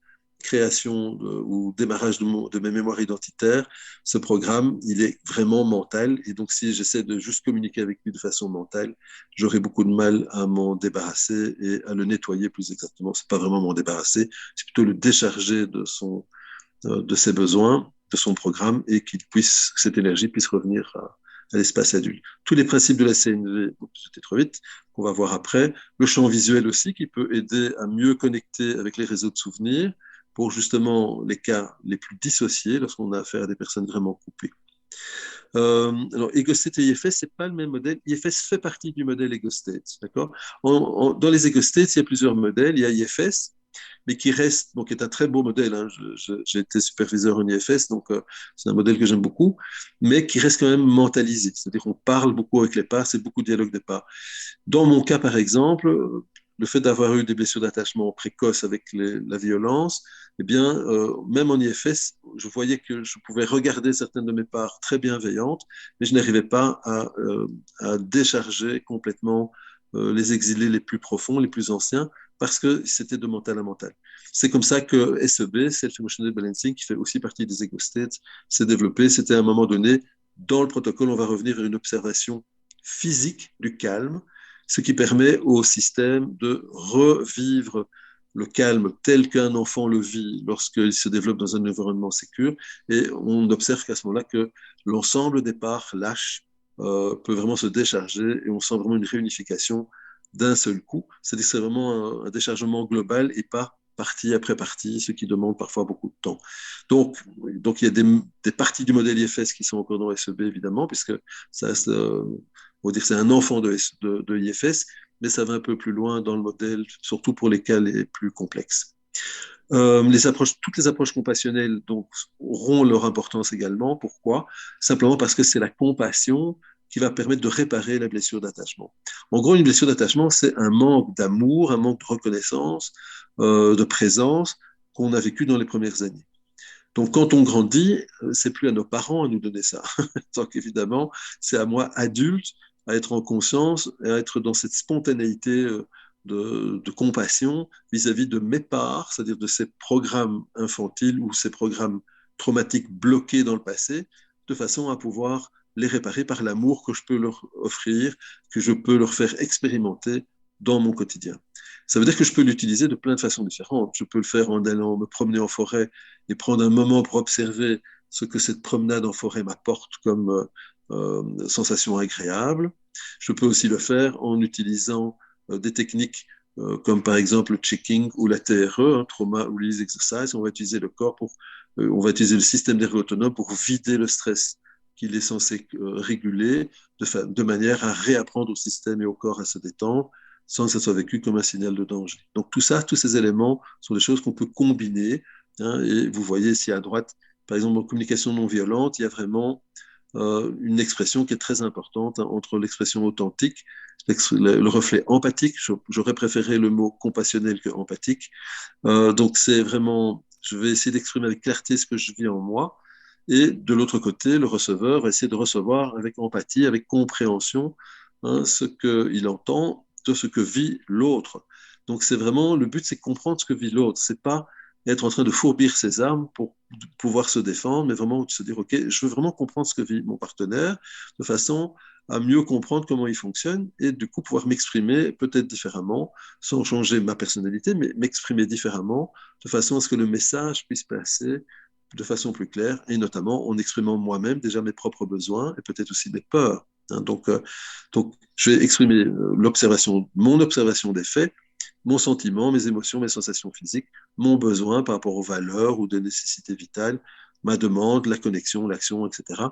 création ou démarrage de mes mémoires identitaires, ce programme, il est vraiment mental, et donc si j'essaie de juste communiquer avec lui de façon mentale, j'aurai beaucoup de mal à m'en débarrasser et à le nettoyer plus exactement. C'est pas vraiment m'en débarrasser, c'est plutôt le décharger de ses besoins, de son programme, et que cette énergie puisse revenir à l'espace adulte. Tous les principes de la CNV, c'était trop vite, qu'on va voir après. Le champ visuel aussi, qui peut aider à mieux connecter avec les réseaux de souvenirs pour justement les cas les plus dissociés lorsqu'on a affaire à des personnes vraiment coupées. Alors, EgoState et IFS, c'est pas le même modèle. IFS fait partie du modèle EgoState, d'accord? Dans les EgoStates, il y a plusieurs modèles. Il y a IFS, mais qui reste, donc est un très beau modèle. Hein. J'ai été superviseur en IFS, donc c'est un modèle que j'aime beaucoup, mais qui reste quand même mentalisé. C'est-à-dire qu'on parle beaucoup avec les parts, c'est beaucoup de dialogue des parts. Dans mon cas, par exemple, le fait d'avoir eu des blessures d'attachement précoces avec la violence, eh bien, même en IFS, je voyais que je pouvais regarder certaines de mes parts très bienveillantes, mais je n'arrivais pas à décharger complètement les exilés les plus profonds, les plus anciens, parce que c'était de mental à mental. C'est comme ça que SEB, Self-Emotional Balancing, qui fait aussi partie des Ego States, s'est développé. C'était à un moment donné, dans le protocole, on va revenir à une observation physique du calme, ce qui permet au système de revivre le calme tel qu'un enfant le vit lorsqu'il se développe dans un environnement sécure. Et on observe qu'à ce moment-là, que l'ensemble des parts lâches peut vraiment se décharger et on sent vraiment une réunification d'un seul coup. C'est-à-dire que c'est vraiment un déchargement global et pas partie après partie, ce qui demande parfois beaucoup de temps. Donc il y a des parties du modèle IFS qui sont encore dans SEB, évidemment, puisque ça reste, on va dire, c'est un enfant de IFS, mais ça va un peu plus loin dans le modèle, surtout pour les cas les plus complexes. Toutes les approches compassionnelles donc, auront leur importance également. Pourquoi? Simplement parce que c'est la compassion qui va permettre de réparer la blessure d'attachement. En gros, une blessure d'attachement, c'est un manque d'amour, un manque de reconnaissance, de présence qu'on a vécu dans les premières années. Donc, quand on grandit, c'est plus à nos parents à nous donner ça. Donc, évidemment, c'est à moi, adulte, à être en conscience et à être dans cette spontanéité de compassion vis-à-vis de mes parts, c'est-à-dire de ces programmes infantiles ou ces programmes traumatiques bloqués dans le passé, de façon à pouvoir les réparer par l'amour que je peux leur offrir, que je peux leur faire expérimenter dans mon quotidien. Ça veut dire que je peux l'utiliser de plein de façons différentes. Je peux le faire en allant me promener en forêt et prendre un moment pour observer ce que cette promenade en forêt m'apporte comme sensation agréable. Je peux aussi le faire en utilisant des techniques comme par exemple le checking ou la TRE, hein, Trauma Release Exercise. On va utiliser le corps on va utiliser le système nerveux autonome pour vider le stress qu'il est censé réguler de manière à réapprendre au système et au corps à se détendre sans que ça soit vécu comme un signal de danger. Donc tout ça, tous ces éléments sont des choses qu'on peut combiner. Hein, et vous voyez ici à droite, par exemple, en communication non violente, il y a vraiment une expression qui est très importante hein, entre l'expression authentique, le reflet empathique. J'aurais préféré le mot compassionnel que empathique. Donc c'est vraiment, je vais essayer d'exprimer avec clarté ce que je vis en moi. Et de l'autre côté, le receveur va essayer de recevoir avec empathie, avec compréhension, hein, ce qu'il entend de ce que vit l'autre. Donc c'est vraiment, le but c'est de comprendre ce que vit l'autre. C'est pas être en train de fourbir ses armes pour pouvoir se défendre, mais vraiment se dire, OK, je veux vraiment comprendre ce que vit mon partenaire de façon à mieux comprendre comment il fonctionne et du coup pouvoir m'exprimer peut-être différemment, sans changer ma personnalité, mais m'exprimer différemment de façon à ce que le message puisse passer de façon plus claire et notamment en exprimant moi-même déjà mes propres besoins et peut-être aussi mes peurs. Hein, donc, je vais exprimer mon observation des faits, mon sentiment, mes émotions, mes sensations physiques, mon besoin par rapport aux valeurs ou des nécessités vitales, ma demande, la connexion, l'action, etc.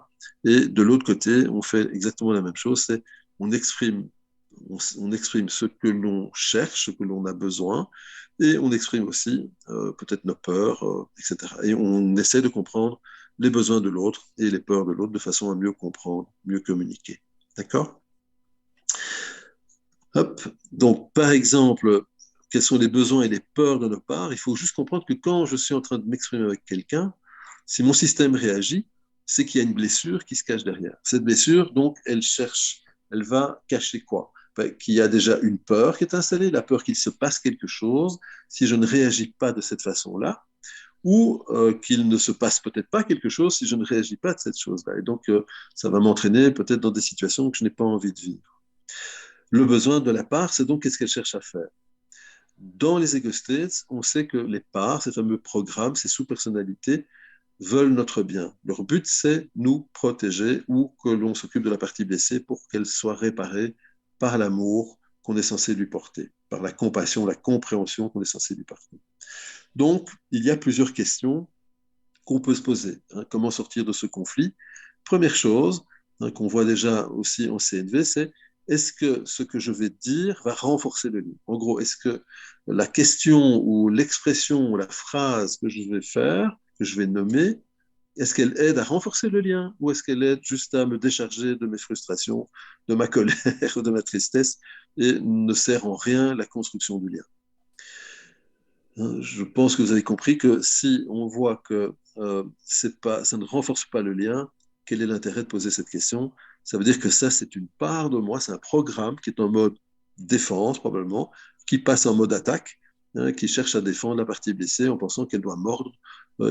Et de l'autre côté, on fait exactement la même chose, c'est on exprime ce que l'on cherche, ce que l'on a besoin, et on exprime aussi peut-être nos peurs, etc. Et on essaie de comprendre les besoins de l'autre et les peurs de l'autre de façon à mieux comprendre, mieux communiquer. D'accord? Hop. Donc, par exemple, quels sont les besoins et les peurs de nos parts? Il faut juste comprendre que quand je suis en train de m'exprimer avec quelqu'un, si mon système réagit, c'est qu'il y a une blessure qui se cache derrière. Cette blessure, donc, elle va cacher quoi? Qu'il y a déjà une peur qui est installée, la peur qu'il se passe quelque chose si je ne réagis pas de cette façon-là, ou qu'il ne se passe peut-être pas quelque chose si je ne réagis pas de cette chose-là. Et donc, ça va m'entraîner peut-être dans des situations que je n'ai pas envie de vivre. Le besoin de la part, c'est donc qu'est-ce qu'elle cherche à faire. Dans les ego states, on sait que les parts, ces fameux programmes, ces sous-personnalités, veulent notre bien. Leur but, c'est nous protéger ou que l'on s'occupe de la partie blessée pour qu'elle soit réparée par l'amour qu'on est censé lui porter, par la compassion, la compréhension qu'on est censé lui porter. Donc, il y a plusieurs questions qu'on peut se poser. Comment sortir de ce conflit? Première chose qu'on voit déjà aussi en CNV, c'est est-ce que ce que je vais dire va renforcer le lien? En gros, est-ce que la question ou l'expression ou la phrase que je vais faire, que je vais nommer, est-ce qu'elle aide à renforcer le lien ou est-ce qu'elle aide juste à me décharger de mes frustrations, de ma colère, de ma tristesse et ne sert en rien la construction du lien? Je pense que vous avez compris que si on voit que ça ne renforce pas le lien, quel est l'intérêt de poser cette question? Ça veut dire que ça, c'est une part de moi, c'est un programme qui est en mode défense probablement, qui passe en mode attaque, qui cherche à défendre la partie blessée en pensant qu'elle doit mordre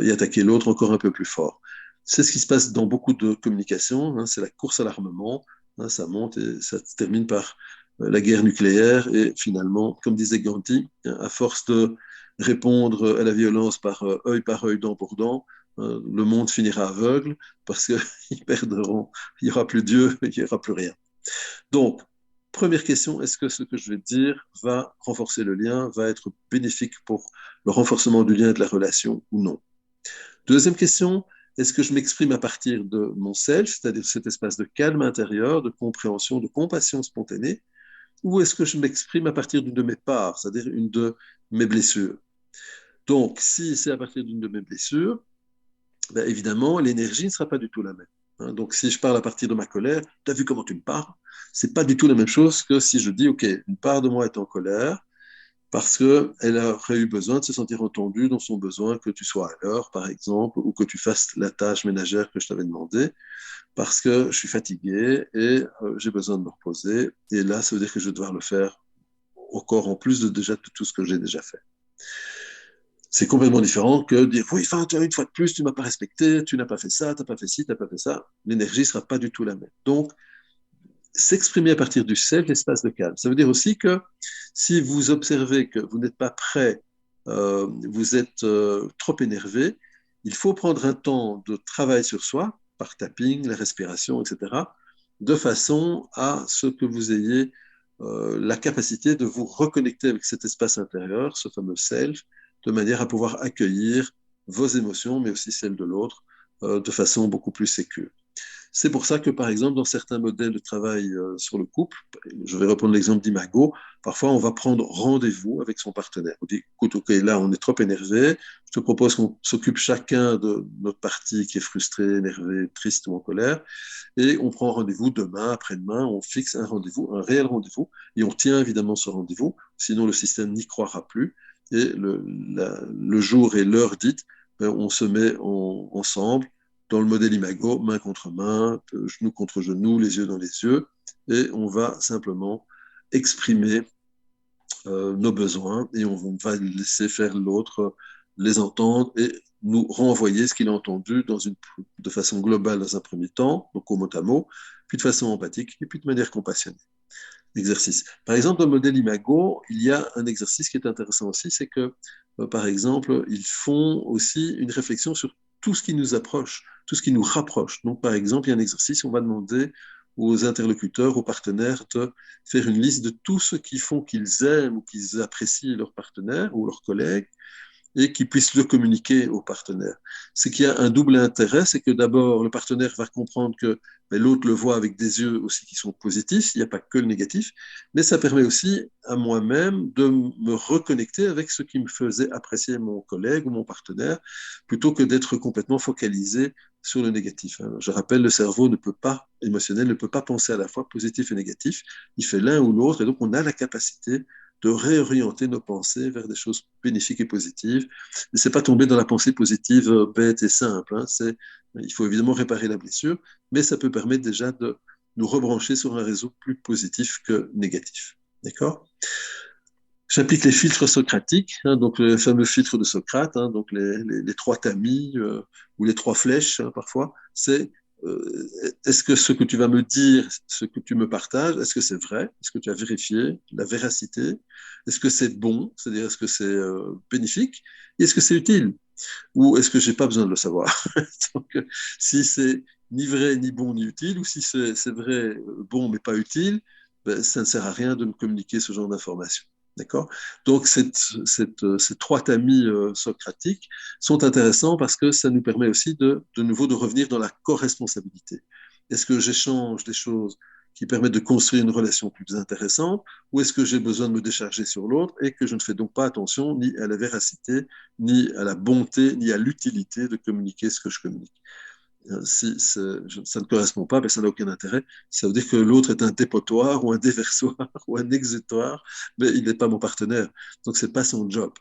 et attaquer l'autre encore un peu plus fort. C'est ce qui se passe dans beaucoup de communications, c'est la course à l'armement, ça monte et ça se termine par la guerre nucléaire et finalement, comme disait Gandhi, à force de répondre à la violence par œil, dent pour dent, le monde finira aveugle parce qu'ils perdront, il n'y aura plus Dieu, il n'y aura plus rien. Donc, première question, est-ce que ce que je vais dire va renforcer le lien, va être bénéfique pour le renforcement du lien et de la relation ou non? Deuxième question, est-ce que je m'exprime à partir de mon self, c'est-à-dire cet espace de calme intérieur, de compréhension, de compassion spontanée, ou est-ce que je m'exprime à partir d'une de mes parts, c'est-à-dire une de mes blessures? Donc, si c'est à partir d'une de mes blessures, ben évidemment, l'énergie ne sera pas du tout la même. Donc, si je parle à partir de ma colère, tu as vu comment tu me parles? C'est pas du tout la même chose que si je dis, OK, une part de moi est en colère parce qu'elle aurait eu besoin de se sentir entendue dans son besoin que tu sois à l'heure, par exemple, ou que tu fasses la tâche ménagère que je t'avais demandé, parce que je suis fatigué et j'ai besoin de me reposer. Et là, ça veut dire que je vais devoir le faire encore en plus de déjà tout ce que j'ai déjà fait. C'est complètement différent que dire oui, enfin, une fois de plus, tu ne m'as pas respecté, tu n'as pas fait ça, tu n'as pas fait ci, tu n'as pas fait ça. L'énergie ne sera pas du tout la même. Donc, s'exprimer à partir du self, l'espace de calme. Ça veut dire aussi que si vous observez que vous n'êtes pas prêt, vous êtes trop énervé, il faut prendre un temps de travail sur soi, par tapping, la respiration, etc., de façon à ce que vous ayez la capacité de vous reconnecter avec cet espace intérieur, ce fameux self, de manière à pouvoir accueillir vos émotions, mais aussi celles de l'autre, de façon beaucoup plus sécure. C'est pour ça que, par exemple, dans certains modèles de travail sur le couple, je vais reprendre l'exemple d'Imago, parfois on va prendre rendez-vous avec son partenaire. On dit, écoute, ok, là on est trop énervé, je te propose qu'on s'occupe chacun de notre partie qui est frustrée, énervée, triste ou en colère, et on prend rendez-vous demain, après-demain, on fixe un rendez-vous, un réel rendez-vous, et on tient évidemment ce rendez-vous, sinon le système n'y croira plus, et le jour et l'heure dite, on se met ensemble, dans le modèle Imago, main contre main, genou contre genou, les yeux dans les yeux, et on va simplement exprimer nos besoins et on va laisser faire l'autre les entendre et nous renvoyer ce qu'il a entendu de façon globale dans un premier temps, donc au mot à mot, puis de façon empathique et puis de manière compassionnée. Exercice. Par exemple, dans le modèle Imago, il y a un exercice qui est intéressant aussi, c'est que, par exemple, ils font aussi une réflexion sur tout ce qui nous approche, tout ce qui nous rapproche. Donc, par exemple, il y a un exercice, on va demander aux interlocuteurs, aux partenaires de faire une liste de tout ce qui font qu'ils aiment ou qu'ils apprécient leur partenaire ou leurs collègues, et qu'ils puissent le communiquer aux partenaires. Ce qui a un double intérêt, c'est que d'abord, le partenaire va comprendre que l'autre le voit avec des yeux aussi qui sont positifs, il n'y a pas que le négatif, mais ça permet aussi à moi-même de me reconnecter avec ce qui me faisait apprécier mon collègue ou mon partenaire, plutôt que d'être complètement focalisé sur le négatif. Je rappelle, le cerveau émotionnel ne peut pas penser à la fois positif et négatif, il fait l'un ou l'autre, et donc on a la capacité de réorienter nos pensées vers des choses bénéfiques et positives. Et c'est pas tomber dans la pensée positive bête et simple. Il faut évidemment réparer la blessure, mais ça peut permettre déjà de nous rebrancher sur un réseau plus positif que négatif. D'accord? J'applique les filtres socratiques, donc le fameux filtre de Socrate, donc les trois tamis ou les trois flèches parfois. C'est est-ce que ce que tu vas me dire, ce que tu me partages, est-ce que c'est vrai? Est-ce que tu as vérifié la véracité? Est-ce que c'est bon? C'est-à-dire, est-ce que c'est bénéfique? Et est-ce que c'est utile? ou est-ce que j'ai pas besoin de le savoir? Donc, si c'est ni vrai, ni bon, ni utile, ou si c'est vrai, bon, mais pas utile, ben, ça ne sert à rien de me communiquer ce genre d'informations. D'accord? Donc, ces trois tamis socratiques sont intéressants parce que ça nous permet aussi de nouveau de revenir dans la co-responsabilité. Est-ce que j'échange des choses qui permettent de construire une relation plus intéressante, ou est-ce que j'ai besoin de me décharger sur l'autre et que je ne fais donc pas attention ni à la véracité, ni à la bonté, ni à l'utilité de communiquer ce que je communique? Si ça ne correspond pas, ben ça n'a aucun intérêt. Ça veut dire que l'autre est un dépotoir ou un déversoir ou un exutoire, mais il n'est pas mon partenaire. Donc, ce n'est pas son job.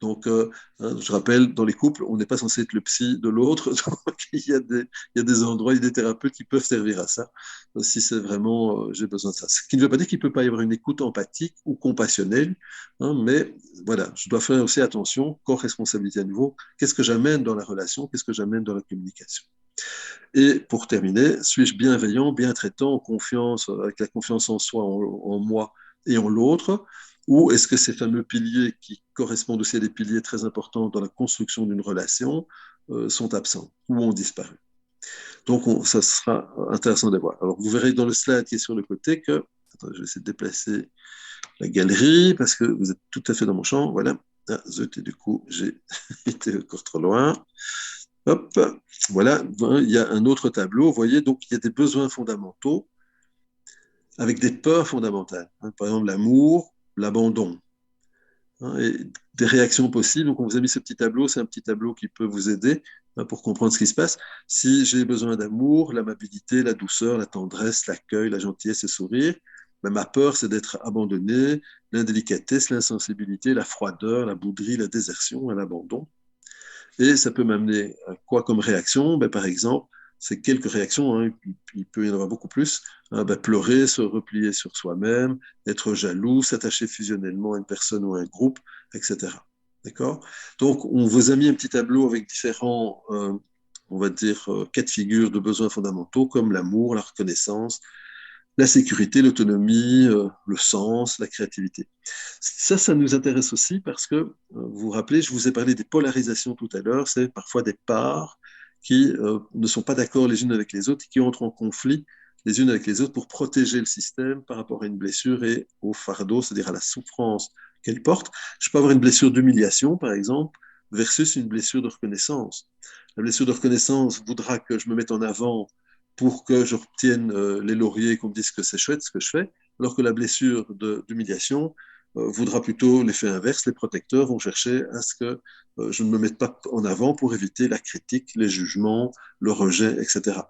Donc, je rappelle, dans les couples, on n'est pas censé être le psy de l'autre. Donc, il y a des endroits, il y a des thérapeutes qui peuvent servir à ça, si c'est vraiment, j'ai besoin de ça. Ce qui ne veut pas dire qu'il ne peut pas y avoir une écoute empathique ou compassionnelle, mais voilà, je dois faire aussi attention, co-responsabilité à nouveau. Qu'est-ce que j'amène dans la relation? Qu'est-ce que j'amène dans la communication? Et pour terminer, suis-je bienveillant, bien traitant, en confiance, avec la confiance en soi, en moi et en l'autre? Ou est-ce que ces fameux piliers qui correspondent aussi à des piliers très importants dans la construction d'une relation sont absents ou ont disparu? Donc, ça sera intéressant de voir. Alors, vous verrez dans le slide qui est sur le côté que, attends, je vais essayer de déplacer la galerie parce que vous êtes tout à fait dans mon champ. Voilà. Ah, zut, et du coup, j'ai été encore trop loin. Hop, voilà, il y a un autre tableau. Vous voyez, donc il y a des besoins fondamentaux avec des peurs fondamentales. Par exemple, l'amour, l'abandon, et des réactions possibles. Donc, on vous a mis ce petit tableau. C'est un petit tableau qui peut vous aider pour comprendre ce qui se passe. Si j'ai besoin d'amour, l'amabilité, la douceur, la tendresse, l'accueil, la gentillesse et le sourire, ben, ma peur, c'est d'être abandonné, l'indélicatesse, l'insensibilité, la froideur, la bouderie, la désertion, l'abandon. Et ça peut m'amener à quoi comme réaction? Ben, par exemple, c'est quelques réactions, hein, il peut y en avoir beaucoup plus. Ben, pleurer, se replier sur soi-même, être jaloux, s'attacher fusionnellement à une personne ou à un groupe, etc. D'accord? Donc, on vous a mis un petit tableau avec différents, on va dire, cas de figure de besoins fondamentaux comme l'amour, la reconnaissance, la sécurité, l'autonomie, le sens, la créativité. Ça nous intéresse aussi parce que, vous vous rappelez, je vous ai parlé des polarisations tout à l'heure, c'est parfois des parts qui ne sont pas d'accord les unes avec les autres, qui entrent en conflit les unes avec les autres pour protéger le système par rapport à une blessure et au fardeau, c'est-à-dire à la souffrance qu'elle porte. Je peux avoir une blessure d'humiliation, par exemple, versus une blessure de reconnaissance. La blessure de reconnaissance voudra que je me mette en avant pour que je obtienne les lauriers et qu'on me dise que c'est chouette ce que je fais, alors que la blessure d'humiliation voudra plutôt l'effet inverse. Les protecteurs vont chercher à ce que je ne me mette pas en avant pour éviter la critique, les jugements, le rejet, etc.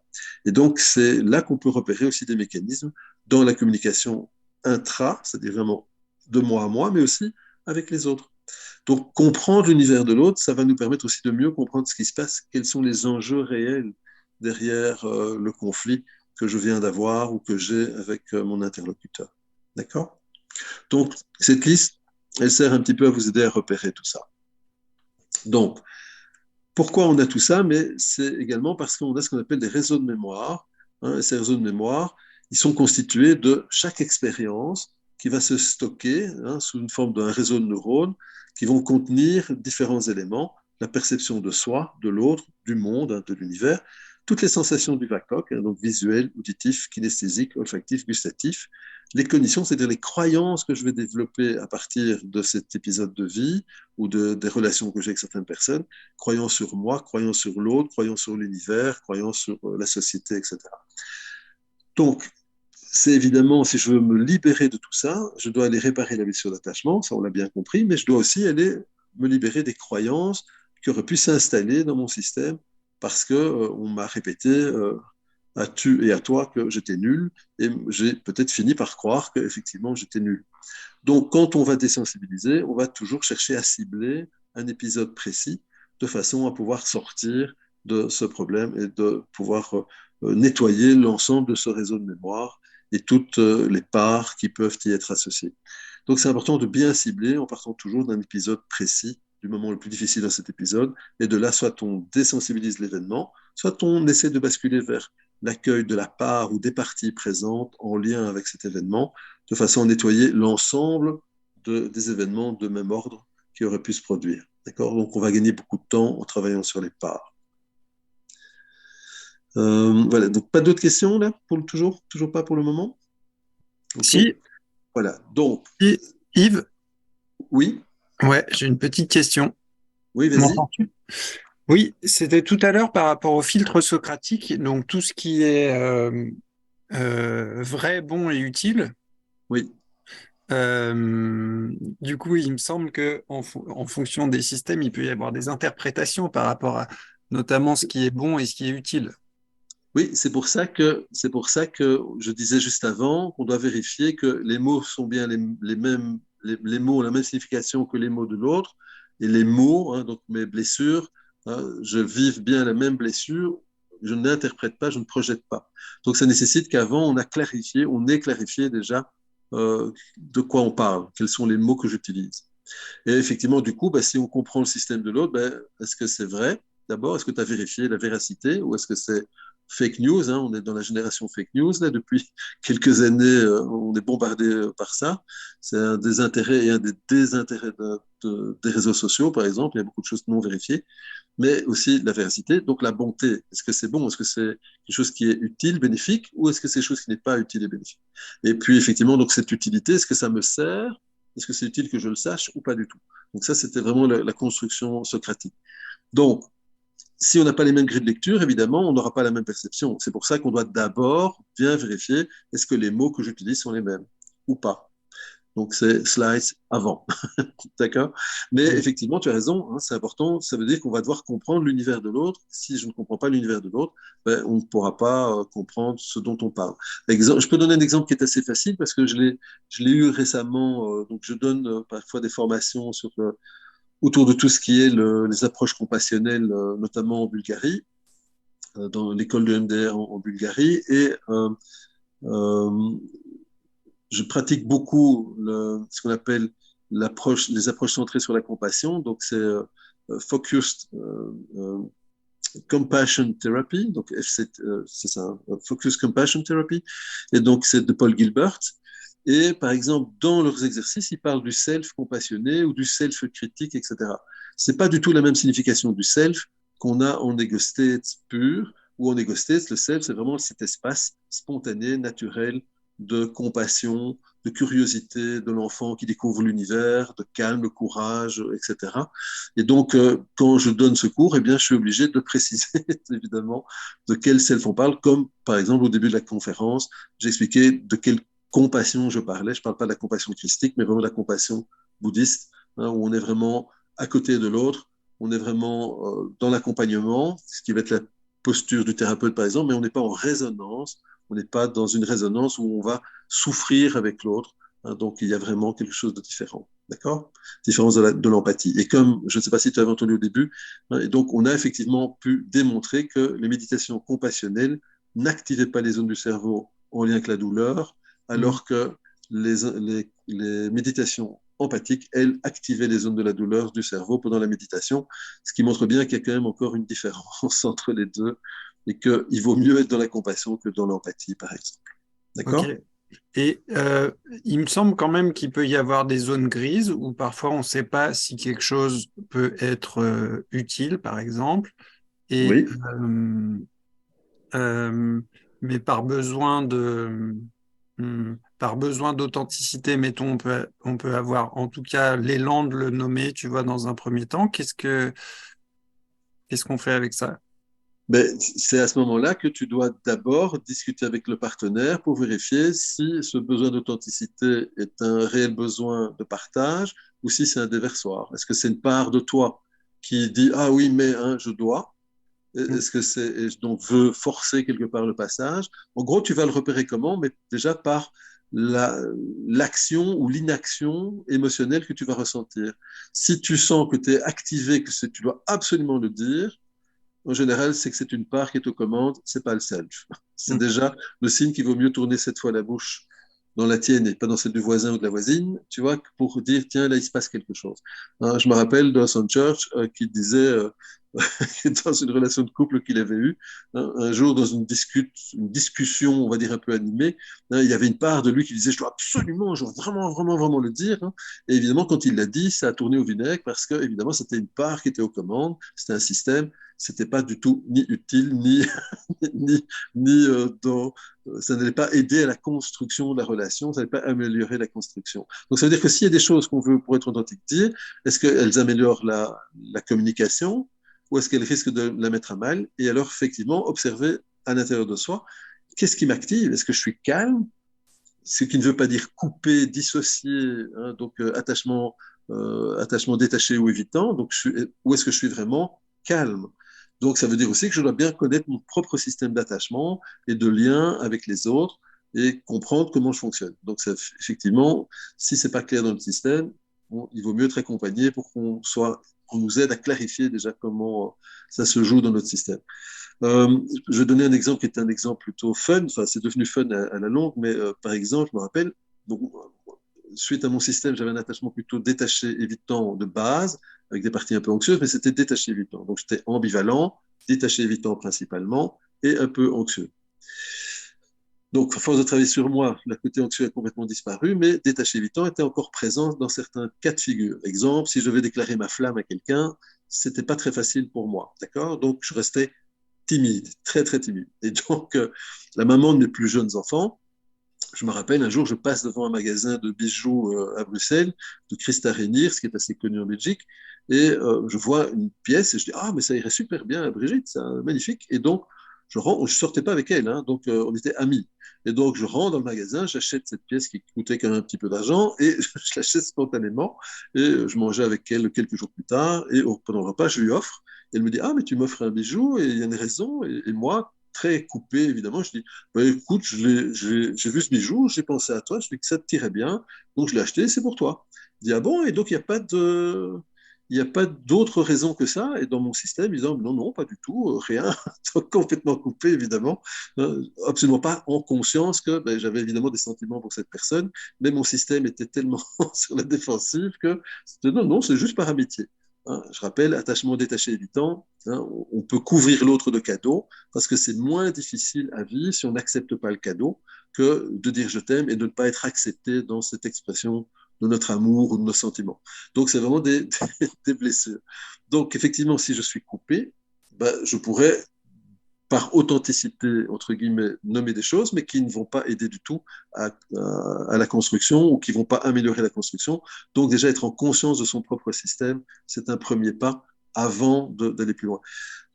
Et donc, c'est là qu'on peut repérer aussi des mécanismes dans la communication intra, c'est-à-dire vraiment de moi à moi, mais aussi avec les autres. Donc, comprendre l'univers de l'autre, ça va nous permettre aussi de mieux comprendre ce qui se passe, quels sont les enjeux réels derrière le conflit que je viens d'avoir ou que j'ai avec mon interlocuteur. D'accord? Donc, cette liste, elle sert un petit peu à vous aider à repérer tout ça. Donc, pourquoi on a tout ça? Mais c'est également parce qu'on a ce qu'on appelle des réseaux de mémoire. Et ces réseaux de mémoire, ils sont constitués de chaque expérience qui va se stocker sous une forme d'un réseau de neurones qui vont contenir différents éléments, la perception de soi, de l'autre, du monde, de l'univers, toutes les sensations du VACOC, donc visuel, auditif, kinesthésique, olfactif, gustatif, les cognitions, c'est-à-dire les croyances que je vais développer à partir de cet épisode de vie ou des relations que j'ai avec certaines personnes, croyant sur moi, croyant sur l'autre, croyant sur l'univers, croyant sur la société, etc. Donc, c'est évidemment, si je veux me libérer de tout ça, je dois aller réparer la blessure d'attachement, ça on l'a bien compris, mais je dois aussi aller me libérer des croyances qui auraient pu s'installer dans mon système parce qu'on m'a répété à tu et à toi que j'étais nul et j'ai peut-être fini par croire qu'effectivement j'étais nul. Donc, quand on va désensibiliser, on va toujours chercher à cibler un épisode précis de façon à pouvoir sortir de ce problème et de pouvoir nettoyer l'ensemble de ce réseau de mémoire et toutes les parts qui peuvent y être associées. Donc, c'est important de bien cibler en partant toujours d'un épisode précis, du moment le plus difficile dans cet épisode, et de là, soit on désensibilise l'événement, soit on essaie de basculer vers l'accueil de la part ou des parties présentes en lien avec cet événement, de façon à nettoyer l'ensemble des événements de même ordre qui auraient pu se produire. D'accord? Donc, on va gagner beaucoup de temps en travaillant sur les parts. Voilà, donc pas d'autres questions là, toujours pas pour le moment? Ok, Si, voilà. Donc, Yves, oui, ouais, j'ai une petite question. oui, vas-y. M'entends-tu? Oui, c'était tout à l'heure par rapport au filtre socratique, donc tout ce qui est vrai, bon et utile. Oui, Du coup, il me semble que en fonction des systèmes, il peut y avoir des interprétations par rapport à notamment ce qui est bon et ce qui est utile. oui, c'est pour ça que je disais juste avant qu'on doit vérifier que les mots sont bien les mêmes, les mots ont la même signification que les mots de l'autre, et les mots, hein, donc mes blessures, hein, je vive bien la même blessure, je n'interprète pas, je ne projette pas. Donc ça nécessite qu'avant on ait clarifié déjà de quoi on parle, quels sont les mots que j'utilise. Et effectivement, du coup, bah, si on comprend le système de l'autre, bah, est-ce que c'est vrai d'abord? Est-ce que tu as vérifié la véracité ou est-ce que c'est fake news, hein? On est dans la génération fake news là, depuis quelques années, on est bombardé par ça. C'est un des intérêts et un des désintérêts des réseaux sociaux, par exemple. Il y a beaucoup de choses non vérifiées, mais aussi la véracité. Donc la bonté, est-ce que c'est bon? Est-ce que c'est quelque chose qui est utile, bénéfique, ou est-ce que c'est quelque chose qui n'est pas utile et bénéfique? Et puis effectivement, donc cette utilité, est-ce que ça me sert? Est-ce que c'est utile que je le sache ou pas du tout? Donc ça, c'était vraiment la construction socratique. Donc, si on n'a pas les mêmes grilles de lecture, évidemment, on n'aura pas la même perception. C'est pour ça qu'on doit d'abord bien vérifier est-ce que les mots que j'utilise sont les mêmes ou pas. Donc, c'est slides avant. D'accord? Mais effectivement, tu as raison, hein, c'est important. Ça veut dire qu'on va devoir comprendre l'univers de l'autre. Si je ne comprends pas l'univers de l'autre, ben, on ne pourra pas comprendre ce dont on parle. Je peux donner un exemple qui est assez facile parce que je l'ai eu récemment. Donc, je donne parfois des formations autour de tout ce qui est les approches compassionnelles, notamment en Bulgarie, dans l'école de MDR en Bulgarie. Et euh, je pratique beaucoup ce qu'on appelle les approches centrées sur la compassion. Donc, c'est Focused Compassion Therapy. Donc, c'est ça, Focused Compassion Therapy. Et donc, c'est de Paul Gilbert. Et par exemple, dans leurs exercices, ils parlent du self compassionné ou du self critique, etc. C'est pas du tout la même signification du self qu'on a en ego state pur, ou en ego state, le self, c'est vraiment cet espace spontané, naturel, de compassion, de curiosité de l'enfant qui découvre l'univers, de calme, de courage, etc. Et donc, quand je donne ce cours, eh bien, je suis obligé de préciser, évidemment, de quel self on parle, comme par exemple au début de la conférence, j'expliquais de quel compassion je parlais. Je ne parle pas de la compassion christique, mais vraiment de la compassion bouddhiste, hein, où on est vraiment à côté de l'autre, on est vraiment dans l'accompagnement, ce qui va être la posture du thérapeute, par exemple, mais on n'est pas en résonance, on n'est pas dans une résonance où on va souffrir avec l'autre. Hein, donc, il y a vraiment quelque chose de différent. D'accord? Différence de l'empathie. Et comme, je ne sais pas si tu avais entendu au début, hein, et donc on a effectivement pu démontrer que les méditations compassionnelles n'activaient pas les zones du cerveau en lien avec la douleur, alors que les méditations empathiques, elles, activaient les zones de la douleur du cerveau pendant la méditation, ce qui montre bien qu'il y a quand même encore une différence entre les deux et qu'il vaut mieux être dans la compassion que dans l'empathie, par exemple. Ok. D'accord? Et il me semble quand même qu'il peut y avoir des zones grises où parfois on ne sait pas si quelque chose peut être utile, par exemple, et Oui. euh, mais par besoin d'authenticité, mettons, on peut avoir en tout cas l'élan de le nommer, tu vois, dans un premier temps. Qu'est-ce qu'on fait avec ça? Ben, c'est à ce moment-là que tu dois d'abord discuter avec le partenaire pour vérifier si ce besoin d'authenticité est un réel besoin de partage ou si c'est un déversoir. Est-ce que c'est une part de toi qui dit ah oui, mais hein, je dois? Est-ce que donc veut forcer quelque part le passage? En gros, tu vas le repérer comment? Mais déjà par l'action ou l'inaction émotionnelle que tu vas ressentir. Si tu sens que tu es activé, que tu dois absolument le dire, en général, c'est que c'est une part qui est aux commandes, c'est pas le self. C'est déjà le signe qu'il vaut mieux tourner cette fois la bouche dans la tienne et pas dans celle du voisin ou de la voisine, tu vois, pour dire, tiens, là, il se passe quelque chose. Hein, je me rappelle de Son Church qui disait, dans une relation de couple qu'il avait eue, hein, un jour, dans une discussion, on va dire, un peu animée, hein, il y avait une part de lui qui disait, je dois absolument, je dois vraiment, vraiment, vraiment le dire. Hein. Et évidemment, quand il l'a dit, ça a tourné au vinaigre parce que, évidemment, c'était une part qui était aux commandes, c'était un système, c'était pas du tout ni utile, ni, ça n'allait pas aider à la construction de la relation, ça n'allait pas améliorer la construction. Donc, ça veut dire que s'il y a des choses qu'on veut, pour être authentique, dire, est-ce qu'elles améliorent la communication ou est-ce qu'elles risquent de la mettre à mal? Et alors, effectivement, observer à l'intérieur de soi, qu'est-ce qui m'active? Est-ce que je suis calme? Ce qui ne veut pas dire couper, dissocier, hein, donc attachement détaché ou évitant. Donc, où est-ce que je suis vraiment calme? Donc, ça veut dire aussi que je dois bien connaître mon propre système d'attachement et de lien avec les autres et comprendre comment je fonctionne. Donc, ça, effectivement, si c'est pas clair dans le système, bon, il vaut mieux être accompagné pour qu'on nous aide à clarifier déjà comment ça se joue dans notre système. Je vais donner un exemple qui est un exemple plutôt fun, enfin c'est devenu fun à la longue, mais par exemple, je me rappelle, donc, suite à mon système, j'avais un attachement plutôt détaché, évitant de base, avec des parties un peu anxieuses, mais c'était détaché, évitant. Donc j'étais ambivalent, détaché, évitant principalement, et un peu anxieux. Donc, à force de travailler sur moi, le côté anxieux a complètement disparu, mais détaché évitant était encore présent dans certains cas de figure. Exemple, si je devais déclarer ma flamme à quelqu'un, c'était pas très facile pour moi, d'accord? Donc, je restais timide, très, très timide. Et donc, la maman de mes plus jeunes enfants, je me rappelle, un jour, je passe devant un magasin de bijoux à Bruxelles, de Christa Renier, ce qui est assez connu en Belgique, et je vois une pièce et je dis, ah, mais ça irait super bien à Brigitte, c'est magnifique. Et donc, je sortais pas avec elle, hein, donc on était amis. Et donc, je rentre dans le magasin, j'achète cette pièce qui coûtait quand même un petit peu d'argent et je l'achète spontanément. Et je mangeais avec elle quelques jours plus tard et pendant le repas, je lui offre. Et elle me dit, ah, mais tu m'offres un bijou et il y a une raison. Et moi, très coupé, évidemment, je dis, bah, écoute, j'ai vu ce bijou, j'ai pensé à toi, je dis que ça te tirait bien, donc je l'ai acheté, c'est pour toi. Il dit, ah bon, et donc il n'y a pas de... Il n'y a pas d'autre raison que ça. Et dans mon système, ils disent non, non, pas du tout, rien. Complètement coupé, évidemment. Absolument pas en conscience que ben, j'avais évidemment des sentiments pour cette personne, mais mon système était tellement sur la défensive que c'était non, non, c'est juste par amitié. Hein, je rappelle, attachement détaché évitant, hein, on peut couvrir l'autre de cadeaux parce que c'est moins difficile à vivre si on n'accepte pas le cadeau que de dire je t'aime et de ne pas être accepté dans cette expression de notre amour ou de nos sentiments. Donc, c'est vraiment des blessures. Donc, effectivement, si je suis coupé, ben, je pourrais, par authenticité, entre guillemets, nommer des choses, mais qui ne vont pas aider du tout à la construction ou qui ne vont pas améliorer la construction. Donc, déjà, être en conscience de son propre système, c'est un premier pas avant d'aller plus loin.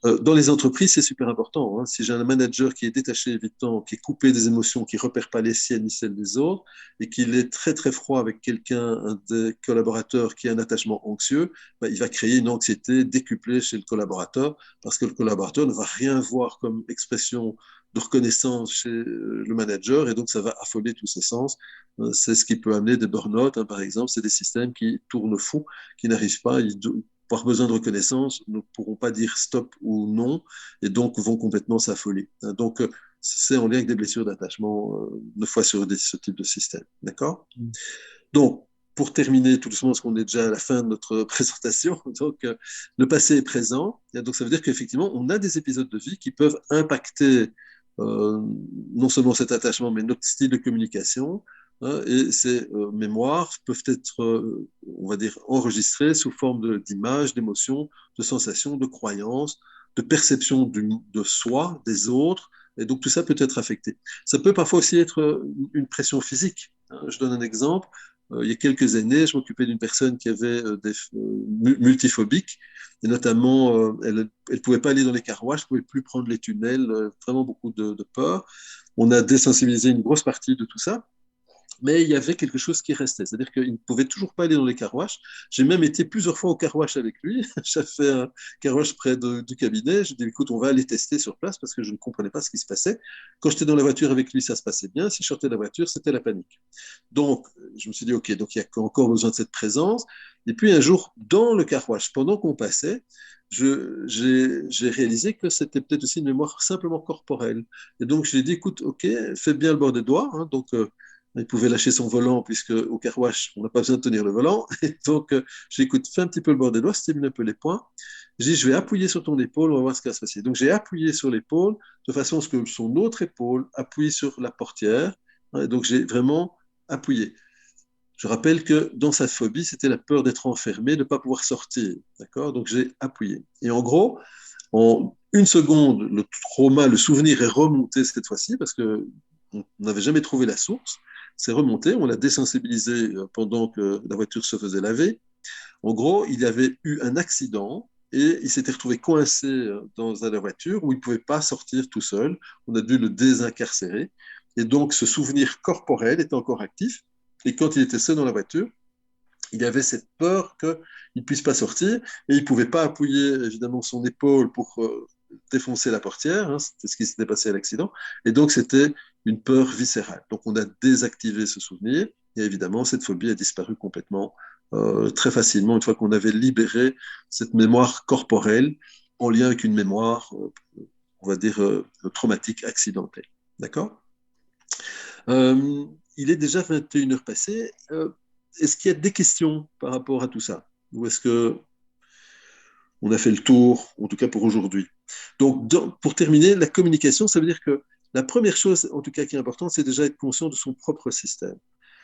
Dans les entreprises, c'est super important. Hein. Si j'ai un manager qui est détaché, évitant, qui est coupé des émotions, qui ne repère pas les siennes ni celles des autres, et qu'il est très très froid avec quelqu'un, un des collaborateurs qui a un attachement anxieux, ben, il va créer une anxiété décuplée chez le collaborateur, parce que le collaborateur ne va rien voir comme expression de reconnaissance chez le manager, et donc ça va affoler tous ses sens. C'est ce qui peut amener des burn-out, hein, par exemple, c'est des systèmes qui tournent fou, qui n'arrivent pas, par besoin de reconnaissance, ne pourront pas dire stop ou non, et donc vont complètement s'affoler. Donc, c'est en lien avec des blessures d'attachement, 9 fois sur 10, ce type de système. D'accord? Donc, pour terminer tout doucement, parce qu'on est déjà à la fin de notre présentation, donc le passé est présent. Et donc, ça veut dire qu'effectivement, on a des épisodes de vie qui peuvent impacter non seulement cet attachement, mais notre style de communication. Et ces mémoires peuvent être, on va dire, enregistrées sous forme d'images, d'émotions, de sensations, de croyances, de perceptions de soi, des autres. Et donc, tout ça peut être affecté. Ça peut parfois aussi être une pression physique. Je donne un exemple. Il y a quelques années, je m'occupais d'une personne qui avait des multiphobiques, et notamment, elle ne pouvait pas aller dans les carruages, elle ne pouvait plus prendre les tunnels, vraiment beaucoup de peur. On a désensibilisé une grosse partie de tout ça. Mais il y avait quelque chose qui restait. C'est-à-dire qu'il ne pouvait toujours pas aller dans les carwash. J'ai même été plusieurs fois au carwash avec lui. J'ai fait un carwash près du cabinet. J'ai dit, écoute, on va aller tester sur place parce que je ne comprenais pas ce qui se passait. Quand j'étais dans la voiture avec lui, ça se passait bien. Si je sortais de la voiture, c'était la panique. Donc, je me suis dit, OK, donc il y a encore besoin de cette présence. Et puis un jour, dans le carwash, pendant qu'on passait, j'ai réalisé que c'était peut-être aussi une mémoire simplement corporelle. Et donc, je lui ai dit, écoute, OK, fais bien le bord des doigts. Hein, donc, Il pouvait lâcher son volant, puisque au car wash, on n'a pas besoin de tenir le volant. Et donc, j'ai écoute, fais un petit peu le bord des doigts, stimule un peu les poings. J'ai dit, je vais appuyer sur ton épaule, on va voir ce qui va se passer. Donc, j'ai appuyé sur l'épaule de façon à ce que son autre épaule appuie sur la portière. Et donc, j'ai vraiment appuyé. Je rappelle que dans sa phobie, c'était la peur d'être enfermé, de ne pas pouvoir sortir. D'accord? Donc, j'ai appuyé. Et en gros, en une seconde, le trauma, le souvenir est remonté cette fois-ci parce qu'on n'avait jamais trouvé la source. C'est remonté, on l'a désensibilisé pendant que la voiture se faisait laver. En gros, il y avait eu un accident et il s'était retrouvé coincé dans la voiture où il ne pouvait pas sortir tout seul. On a dû le désincarcérer. Et donc, ce souvenir corporel était encore actif. Et quand il était seul dans la voiture, il avait cette peur qu'il ne puisse pas sortir et il ne pouvait pas appuyer évidemment son épaule pour défoncer la portière. Hein, c'était ce qui s'était passé à l'accident. Et donc, c'était une peur viscérale. Donc, on a désactivé ce souvenir et évidemment, cette phobie a disparu complètement très facilement une fois qu'on avait libéré cette mémoire corporelle en lien avec une mémoire, on va dire, traumatique accidentelle. D'accord? Il est déjà 21 heures passées. Est-ce qu'il y a des questions par rapport à tout ça? Ou est-ce que on a fait le tour, en tout cas pour aujourd'hui? Donc, pour terminer, la communication, ça veut dire que la première chose, en tout cas, qui est importante, c'est déjà être conscient de son propre système.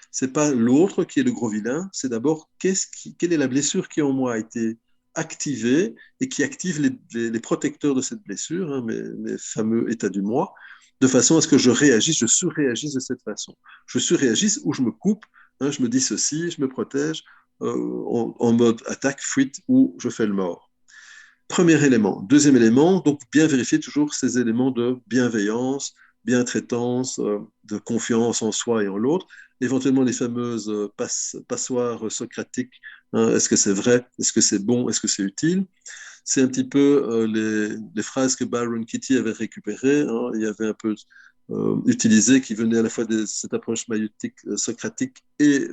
C'est pas l'autre qui est le gros vilain, c'est d'abord quelle est la blessure qui en moi a été activée et qui active les protecteurs de cette blessure, hein, mes fameux états du moi, de façon à ce que je réagisse, je surréagisse de cette façon. Je surréagisse ou je me coupe, hein, je me dissocie, je me protège en mode attaque, fuite ou je fais le mort. Premier élément. Deuxième élément, donc bien vérifier toujours ces éléments de bienveillance, bientraitance, de confiance en soi et en l'autre. Éventuellement les fameuses passoires socratiques. Hein, est-ce que c'est vrai? Est-ce que c'est bon? Est-ce que c'est utile? C'est un petit peu les phrases que Byron Katie avait récupérées. Hein, il y avait un peu utilisé qui venaient à la fois de cette approche maïeutique, socratique et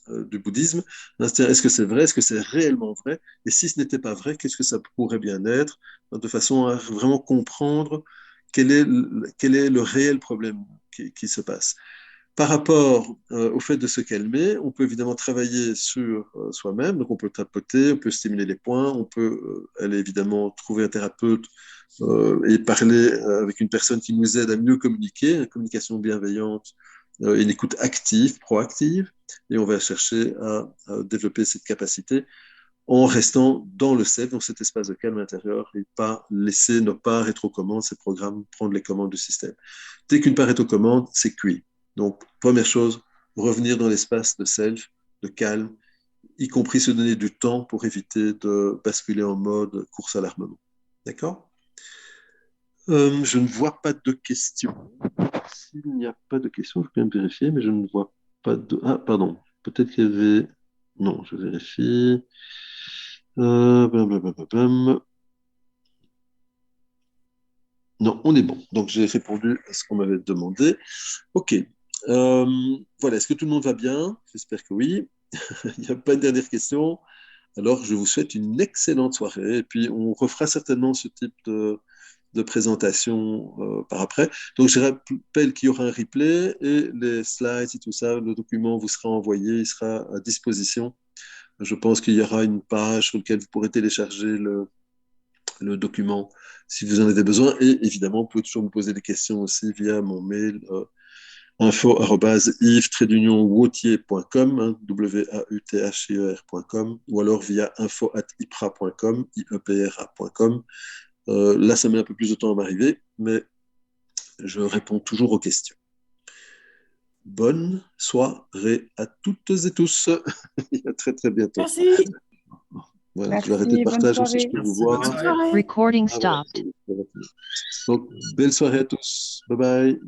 du bouddhisme. C'est-à-dire, est-ce que c'est vrai? Est-ce que c'est réellement vrai? Et si ce n'était pas vrai, qu'est-ce que ça pourrait bien être? De façon à vraiment comprendre quel est le réel problème qui se passe. Par rapport au fait de se calmer, on peut évidemment travailler sur soi-même, donc on peut tapoter, on peut stimuler les points, on peut aller évidemment trouver un thérapeute et parler avec une personne qui nous aide à mieux communiquer, une communication bienveillante, une écoute active, proactive, et on va chercher à développer cette capacité en restant dans le self, dans cet espace de calme intérieur, et pas laisser nos parts être aux commandes, ces programmes, prendre les commandes du système. Dès qu'une part est aux commandes, c'est cuit. Donc, première chose, revenir dans l'espace de self, de calme, y compris se donner du temps pour éviter de basculer en mode course à l'armement. D'accord? Je ne vois pas de questions. S'il n'y a pas de questions, je peux même vérifier, mais je ne vois pas de... Ah, pardon. Peut-être qu'il y avait... Non, je vérifie. Non, on est bon. Donc, j'ai répondu à ce qu'on m'avait demandé. OK. Voilà, est-ce que tout le monde va bien? J'espère que oui. Il n'y a pas de dernière question. Alors, je vous souhaite une excellente soirée. Et puis, on refera certainement ce type de présentation par après. Donc, je rappelle qu'il y aura un replay et les slides et tout ça, le document vous sera envoyé, il sera à disposition. Je pense qu'il y aura une page sur laquelle vous pourrez télécharger le document si vous en avez besoin. Et évidemment, vous pouvez toujours me poser des questions aussi via mon mail info@yves-wautier.com, hein, wauther.com, ou alors via info@ipra.com, iepra.com. Là, ça met un peu plus de temps à m'arriver, mais je réponds toujours aux questions. Bonne soirée à toutes et tous. À très très bientôt. Merci. Voilà, Merci, je vais arrêter de bonne partager si je soirée. peux vous Merci, bonne voir. soirée. Recording Ah, voilà. stopped. Donc, belle soirée à tous. Bye bye.